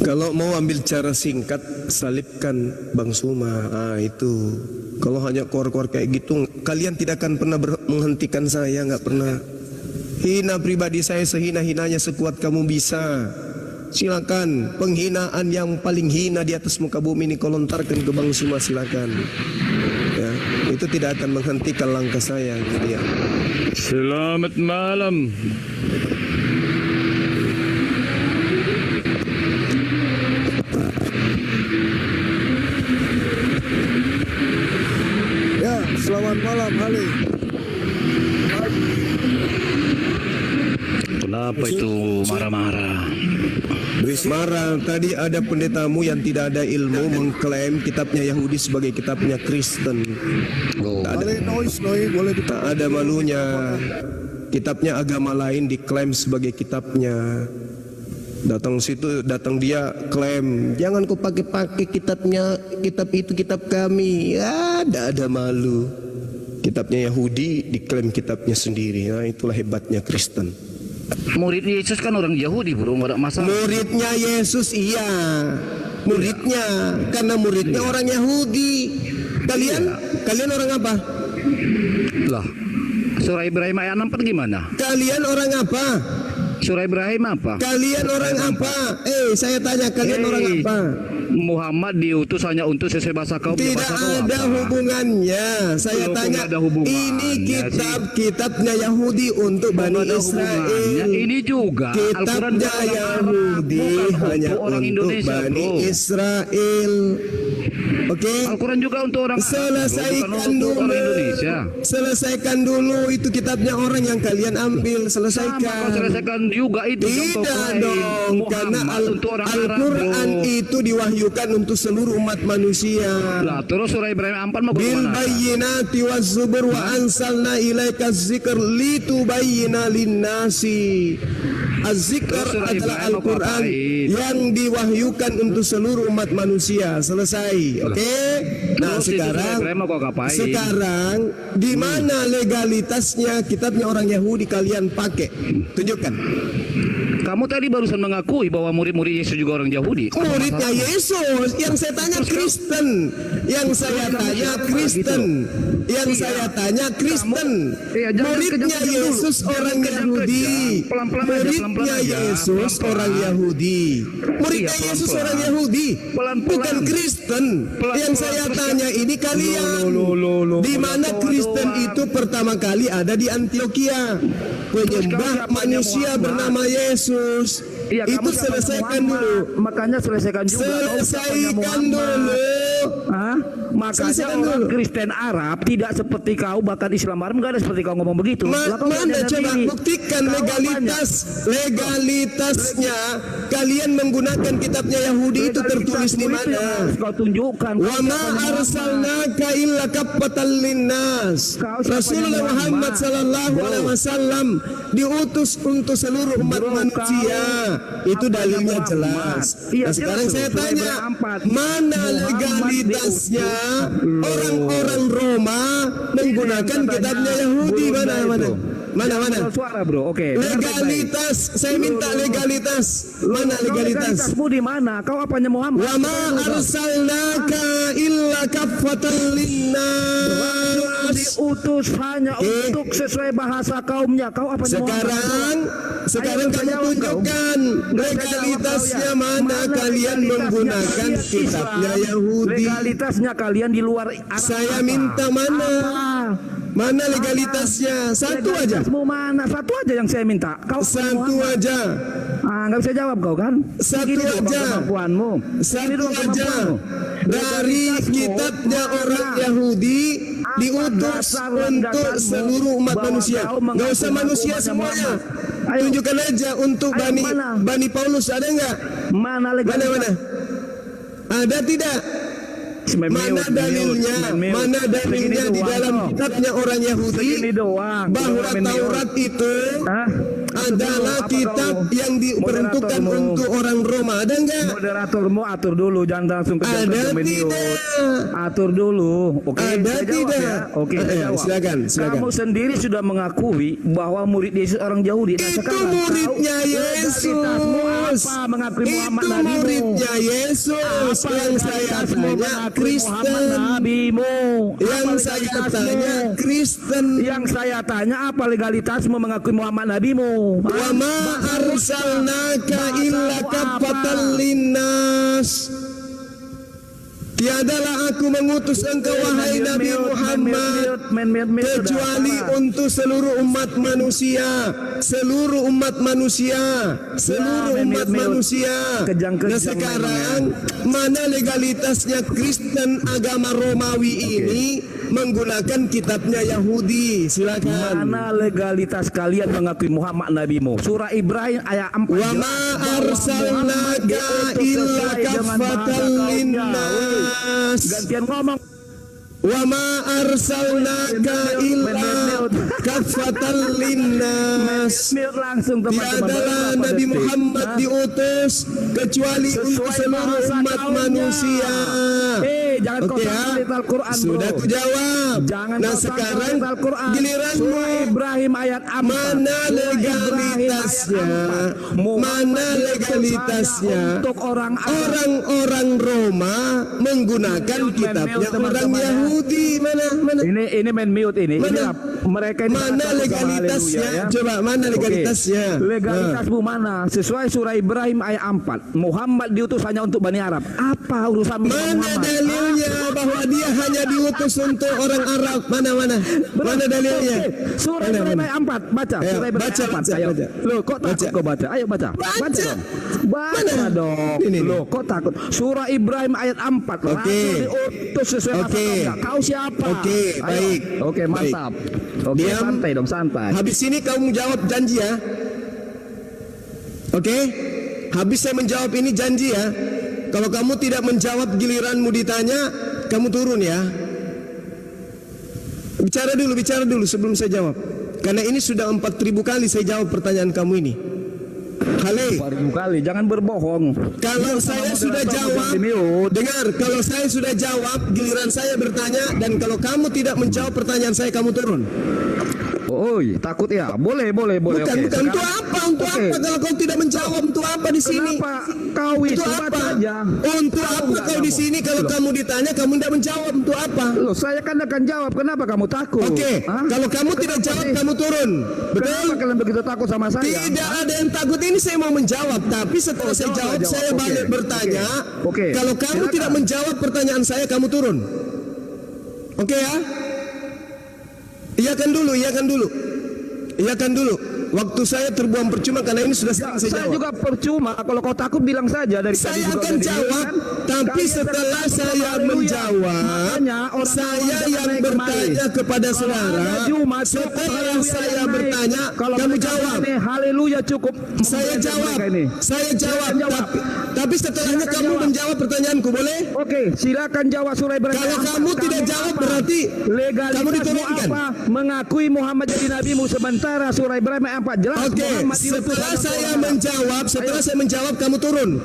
Kalau mau ambil cara singkat, salibkan Bang Suma. Itu. Kalau hanya kor-kor kayak gitu, kalian tidak akan pernah menghentikan saya, nggak pernah. Hina pribadi saya sehina-hinanya sekuat kamu bisa. Silakan, penghinaan yang paling hina di atas muka bumi ini kau lontarkan ke Bang Suma, silakan. Ya, itu tidak akan menghentikan langkah saya. Ya. Selamat malam. Ya, selamat malam Ali. Kenapa itu marah-marah? Marah, tadi ada pendetamu yang tidak ada ilmu mengklaim kitabnya Yahudi sebagai kitabnya Kristen. Tak ada malunya. Kitabnya agama lain diklaim sebagai kitabnya. Datang dia klaim, jangan kau pakai kitabnya, kitab itu kitab kami. Ada malu. Kitabnya Yahudi diklaim kitabnya sendiri. Nah, itulah hebatnya Kristen. Murid Yesus kan orang Yahudi, bro, nggak ada masalah. Muridnya Yesus iya, muridnya, karena muridnya orang Yahudi. Kalian orang apa? Lah, surah Ibrahim ayat 4 gimana? Kalian orang apa? Surah Ibrahim apa? Kalian orang apa? Saya tanya kalian orang apa? Muhammad diutus hanya untuk sesuai bahasa kaum. Tidak ada hubungannya. Saya tanya, ini kitabnya Yahudi untuk Bani Israel. Ini juga kitabnya Yahudi hanya untuk Bani Israel. Oke. Al-Quran juga untuk orang Selesaikan dulu itu kitabnya orang yang kalian ambil. Selesaikan juga itu. Tidak dong, karena Al-Quran itu diwahyukan untuk seluruh umat manusia. Lah, terus surah Ibrahim 4 mau bil bayyinati waz-zubur wa ansalna ilaika dzikr litubayyina lin-nasi. Az-zikr adalah Al-Quran yang diwahyukan untuk seluruh umat manusia. Selesai. Oke. Nah, sekarang di mana legalitasnya kitabnya orang Yahudi kalian pakai? Tunjukkan. Kamu tadi barusan mengakui bahwa murid-murid Yesus juga orang Yahudi. Muridnya Yesus. Yang saya tanya Kristen. Yang saya tanya Kristen. Yang saya tanya Kristen. Muridnya Yesus orang Yahudi. Muridnya Yesus orang Yahudi. Muridnya Yesus orang Yahudi. Bukan Kristen. Yang saya tanya ini kalian. Di mana Kristen itu pertama kali ada di Antioquia. Penyembah manusia bernama Yesus. Itu selesaikan dulu. Makanya selesaikan juga. Selesaikan dulu. Makanya orang Kristen Arab tidak seperti kau, bahkan Islam Arab nggak ada seperti kau ngomong begitu. Mana coba buktikan legalitasnya. Kalian menggunakan kitabnya Yahudi itu tertulis di mana? Kau tunjukkan. Wa ma arsalnaka illa kaffatan linnas. Rasulullah Muhammad sallallahu alaihi wasallam diutus untuk seluruh umat manusia. Itu dalilnya jelas. Nah, sekarang saya tanya, mana legalitasnya? orang-orang Roma menggunakan kitabnya Yahudi. Mana? Suara bro, oke. Legalitas, saya minta legalitas. Mana legalitas? Legalitasmu di mana? Kau apanya Muhammad? Wa ma arsalnaka illa kaffatan linnas. Diutus hanya untuk sesuai bahasa kaumnya. Kau apanya Sekarang kamu tunjukkan legalitasnya mana kalian menggunakan kitabnya Yahudi. Legalitasnya kalian di luar Arab. Saya minta mana legalitasnya? Satu aja. Mana? Satu aja yang saya minta. Kau satu aja. Nggak bisa jawab kau kan? Satu aja. Satu aja. Dari kitabnya orang Yahudi diutus untuk seluruh umat manusia. Nggak usah manusia semuanya. Tunjukkan aja untuk Bani Paulus, ada nggak? Mana legalitas? Mana? Ada tidak? Mana dalilnya di dalam kitabnya orang Yahudi bahwa Taurat itu adalah kitab yang diperuntukkan untuk orang Roma? Ada enggak? Moderatormu atur dulu, jangan langsung ke ada tidak? Atur dulu. Oke, ada tidak? Ya? Oke, silakan. Kamu sendiri sudah mengakui bahwa murid Yesus orang Yahudi. Itu muridnya Yesus. Apa mengakui Muhammad Itu muridnya Yesus. Yang saya tanya Kristen. Yang saya tanya Kristen. Yang saya tanya apa legalitasmu mengakui Muhammad nabimu? Wa ma arsalnaka illa kaffatan linnas. Tiadalah aku mengutus engkau wahai Nabi Muhammad kecuali untuk seluruh umat manusia. Seluruh umat manusia. Nah sekarang mana legalitasnya Kristen agama Romawi ini menggunakan kitabnya Yahudi? Silakan. Mana legalitas kalian mengakui Muhammad nabimu? Surah Ibrahim ayat 4. Wa ma arsalnaka illa kaffatan linnas. Gantian ngomong. Wa ma arsalnaka illa kaffatan linnas. Langsung tiadalah Nabi Muhammad diutus kecuali untuk seluruh umat manusia. Jangan kau taklid Al-Quran, bro. Sudah aku jawab. Jangan nah sekarang giliranmu. Surah Ibrahim ayat 4. Mana legalitasnya? Mana legalitasnya? Untuk orang-orang Roma menggunakan kitabnya orang Yahudi. Mana? Ini main mute ini. Mana? Mereka ini mana legalitasnya? Ya? Coba mana legalitasnya? Legalitasmu mana? Sesuai surah Ibrahim ayat 4. Muhammad diutus hanya untuk Bani Arab. Apa urusan mana dalilnya bahwa dia hanya diutus untuk orang Arab? Mana dalilnya? Surah Ibrahim ayat 4. Baca. Surah Ibrahim ayat 4. Ayo. Loh, kok takut kau baca? Ayo baca. Baca dong. Loh, kok takut? Surah Ibrahim ayat 4. Oke. Diutus sesuai masa kau siapa? Oke, baik. Oke, mantap. Oke, santai dong, santai. Habis ini kamu jawab janji ya. Oke? Habis saya menjawab ini janji ya. Kalau kamu tidak menjawab giliranmu ditanya, kamu turun ya. Bicara dulu sebelum saya jawab. Karena ini sudah 4.000 kali saya jawab pertanyaan kamu ini. Kali. Jangan berbohong. Kalau saya sudah jawab, dengar. Kalau saya sudah jawab, giliran saya bertanya. Dan kalau kamu tidak menjawab pertanyaan saya, kamu turun. Takut ya? Boleh. Bukan. Untuk apa? Kalau kau tidak menjawab, untuk apa di sini? Kenapa kau itu apa? Untuk apa kau di sini? Kalau kamu ditanya, kamu tidak menjawab. Untuk apa? Loh, saya kan akan jawab. Kenapa kamu takut? Oke. Kalau kamu tidak jawab, kamu turun. Betul? Kenapa kalian begitu takut sama saya? Tidak ada yang takut. Ini saya mau menjawab. Tapi setelah saya jawab, saya balik bertanya. Kalau kamu tidak menjawab pertanyaan saya, kamu turun. Oke ya? Iyakan dulu. Waktu saya terbuang percuma karena ini sudah sering saya jawab. Saya juga percuma. Kalau kau takut bilang saja dari saya tadi akan jawab, tapi setelah saya menjawab, saya yang bertanya kepada saudara. Setelah saya bertanya, kamu jawab. Haleluya cukup. Saya jawab. Tapi setelahnya kamu menjawab pertanyaanku, boleh? Oke, silakan jawab surah Ibrahim. Kalau kamu tidak jawab berarti kamu legalitasmu diturunkan. apa? Mengakui Muhammad jadi nabimu, sementara surah Ibrahim ayat 4 jelas Oke, Muhammad diutus setelah oleh saya Allah. menjawab, kamu turun.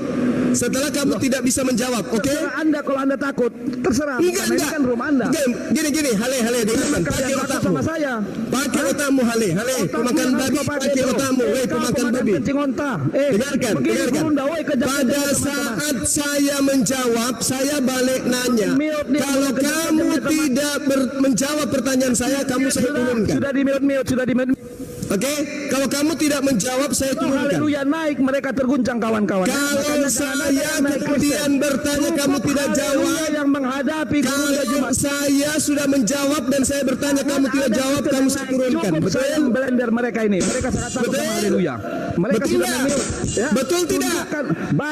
Setelah kamu tidak bisa menjawab, oke? Terserah Anda kalau Anda takut, terserah. Enggak, Karena ini kan rumah Anda. Gini, Hale, dengarkan. Pakai Kalian takut otakmu. sama saya. Pakai otakmu, Hale, pemakan babi, pakai otakmu, pemakan babi. Dengarkan. Pada saat saya menjawab, saya balik nanya. Kalau kamu tidak menjawab pertanyaan saya, saya turunkan. Sudah di mute. Oke, kalau kamu tidak menjawab, saya turunkan. Haleluya naik, mereka terguncang kawan-kawan. Kalau saya kemudian bertanya, kamu tidak jawab. Yang menghadapi kalau saya sudah menjawab dan saya bertanya, kamu tidak jawab, kamu saya turunkan. Betul? Saya blender mereka ini. Mereka sangat takut sama haleluya. Mereka Betul sudah tidak? memilih. Ya. Betul tidak?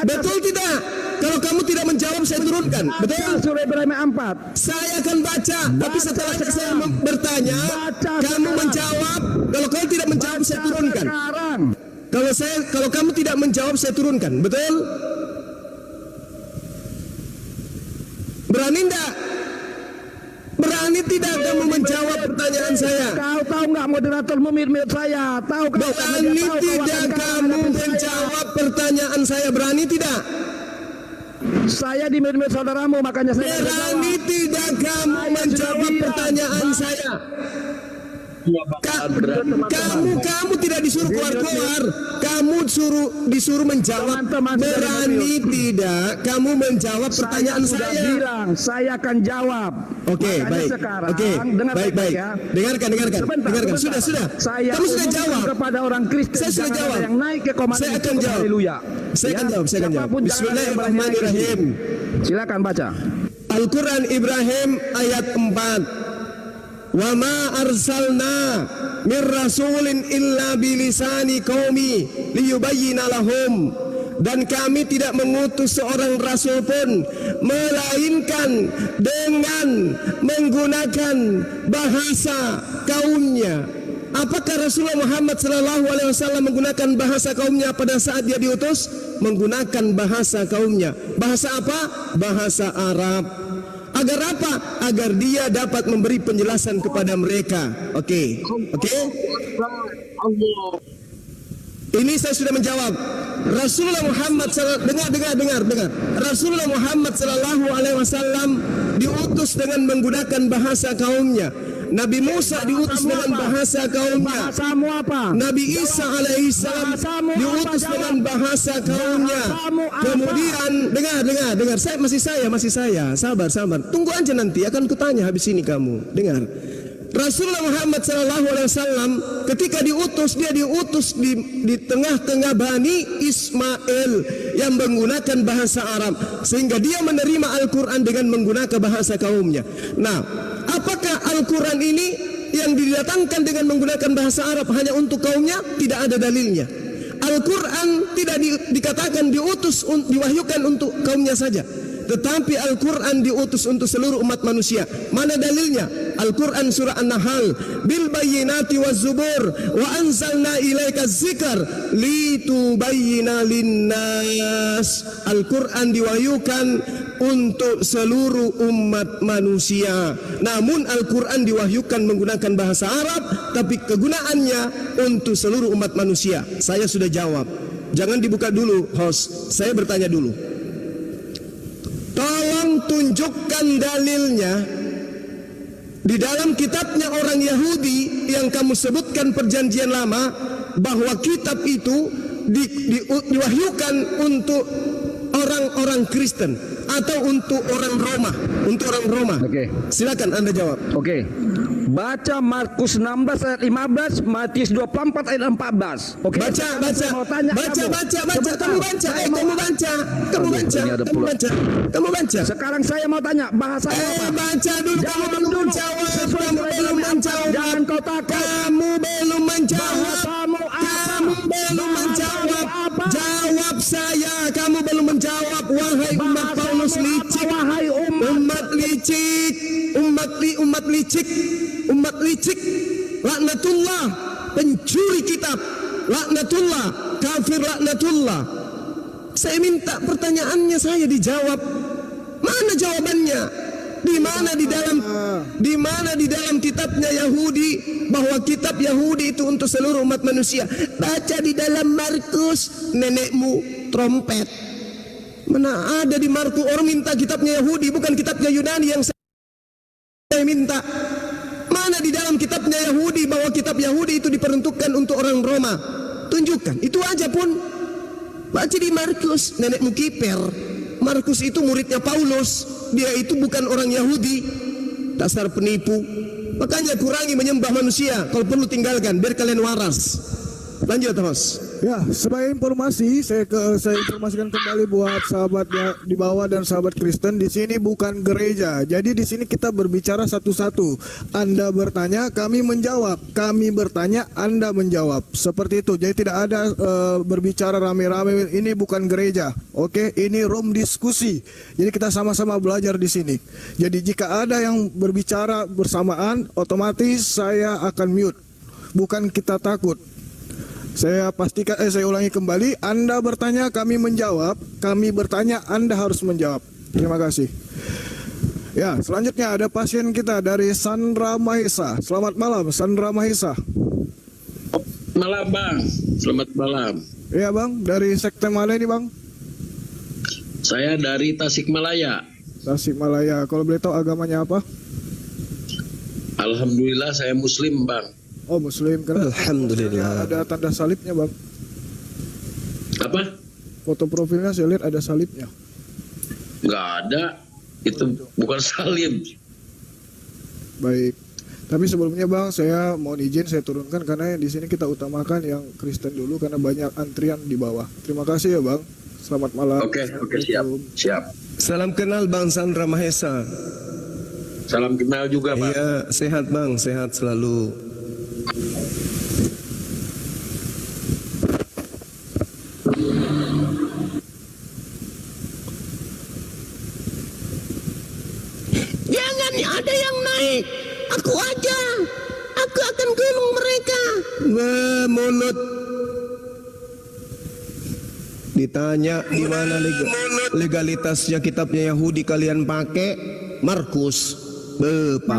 Betul tidak? Kalau kamu tidak menjawab, saya turunkan. Betul? Surah Ibrahim 4. Saya akan baca, tapi setelah saya bertanya, kamu menjawab. Kalau kamu tidak menjawab, saya turunkan. Kalau kamu tidak menjawab, saya turunkan. Betul? Berani enggak? Berani tidak kamu menjawab pertanyaan saya? Kau tahu nggak moderator memir saya? Tahu kau? Berani tidak kamu menjawab pertanyaan saya? Berani tidak? Saya di mir saudaramu, makanya saya berani tidak kamu menjawab pertanyaan saya? Kamu tidak disuruh keluar, kamu disuruh menjawab. Berani tidak kamu menjawab pertanyaan saya? Bilang saya akan jawab. Oke, baik. Oke, baik. Ya. Dengarkan. Sudah. Kamu sudah jawab kepada orang Kristen. Saya sudah jawab. Yang naik ke komandan. Saya akan jawab. Haleluya. Saya akan jawab. Bismillahirrahmanirrahim. Silakan baca. Al-Quran Ibrahim ayat 4. Wa ma arsalna mir rasulin illa bilisani qaumi liyubayyina lahum, dan kami tidak mengutus seorang rasul pun melainkan dengan menggunakan bahasa kaumnya. Apakah Rasulullah Muhammad SAW menggunakan bahasa kaumnya pada saat dia diutus? Menggunakan bahasa kaumnya. Bahasa apa? Bahasa Arab. Agar apa? Agar dia dapat memberi penjelasan kepada mereka. Oke. Ini saya sudah menjawab. Rasulullah Muhammad dengar. Rasulullah Muhammad SAW diutus dengan menggunakan bahasa kaumnya. Nabi Musa diutus dengan bahasa kaumnya. Bahasamu apa? Nabi Isa alaihissalam diutus dengan bahasa kaumnya. Kemudian dengar. Masih saya. Sabar. Tunggu aja nanti akan kutanya habis ini kamu. Dengar. Rasulullah Muhammad SAW ketika diutus, dia diutus di tengah-tengah Bani Ismail yang menggunakan bahasa Arab, sehingga dia menerima Al-Quran dengan menggunakan bahasa kaumnya. Nah, apakah Al-Quran ini yang didatangkan dengan menggunakan bahasa Arab hanya untuk kaumnya? Tidak ada dalilnya. Al-Quran tidak dikatakan diutus, diwahyukan untuk kaumnya saja, tetapi Al-Quran diutus untuk seluruh umat manusia. Mana dalilnya? Al-Quran surah An-Nahl, bil bayyinati waz zubur wa anzalna ilaika dzikr litubayyina linnas. Al-Quran diwahyukan untuk seluruh umat manusia. Namun Al-Quran diwahyukan menggunakan bahasa Arab, tapi kegunaannya untuk seluruh umat manusia. Saya sudah jawab. Jangan dibuka dulu, host. Saya bertanya dulu. Tolong tunjukkan dalilnya di dalam kitabnya orang Yahudi yang kamu sebutkan Perjanjian Lama, bahwa kitab itu diwahyukan untuk orang-orang Kristen atau untuk orang Roma. Oke. Silakan Anda jawab. Oke. Baca Markus 16 ayat 15, Matius 24 ayat 14. Oke. Baca. Kamu baca. Sekarang saya mau tanya, bahasa apa? Baca dulu. Kamu belum menjawab. Jangan kau takut. Kamu belum menjawab. Kamu belum menjawab. Jawab saya. Kamu belum menjawab. Wahai umat Paulus licik. Wahai umat licik. Laknatullah, pencuri kitab. Laknatullah, kafir laknatullah. Saya minta pertanyaannya saya dijawab. Mana jawabannya? Di mana di dalam kitabnya Yahudi bahwa kitab Yahudi itu untuk seluruh umat manusia? Baca di dalam Markus, nenekmu trompet. Mana ada di Markus? Orang minta kitabnya Yahudi, bukan kitabnya Yunani yang saya minta. Mana di dalam kitabnya Yahudi bahwa kitab Yahudi itu diperuntukkan untuk orang Roma? Tunjukkan, itu aja pun. Baca di Markus, nenekmu kiper. Markus itu muridnya Paulus, dia itu bukan orang Yahudi. Dasar penipu. Makanya kurangi menyembah manusia, kalau perlu tinggalkan biar kalian waras. Lanjut terus. Ya, sebagai informasi saya informasikan kembali buat sahabatnya di bawah dan sahabat Kristen, di sini bukan gereja. Jadi di sini kita berbicara satu-satu. Anda bertanya, kami menjawab. Kami bertanya, Anda menjawab. Seperti itu. Jadi tidak ada berbicara rame-rame. Ini bukan gereja. Oke, ini room diskusi. Jadi kita sama-sama belajar di sini. Jadi jika ada yang berbicara bersamaan, otomatis saya akan mute. Bukan kita takut. Saya pastikan, saya ulangi kembali. Anda bertanya, kami menjawab. Kami bertanya, Anda harus menjawab. Terima kasih. Ya, selanjutnya ada pasien kita dari Sandra Mahesa. Selamat malam, Sandra Mahesa. Malam Bang, selamat malam. Iya Bang, dari sekte mana ini Bang? Saya dari Tasikmalaya. Tasikmalaya. Kalau boleh tahu agamanya apa? Alhamdulillah saya Muslim Bang. Oh Muslim, karena Alhamdulillah. ada tanda salibnya Bang. Apa? Foto profilnya saya lihat ada salibnya. Nggak ada, itu bukan salib. Baik. Tapi sebelumnya Bang, saya mohon izin saya turunkan karena di sini kita utamakan yang Kristen dulu karena banyak antrian di bawah. Terima kasih ya Bang. Selamat malam. Oke, siap. Salam kenal Bang Sandra Mahesa. Salam kenal juga Bang. Iya, sehat Bang, sehat selalu. Jangan ada yang naik. Aku aja. Aku akan gulung mereka. Mulut. Ditanya di mana legalitasnya kitabnya Yahudi kalian pakai? Markus. Pak.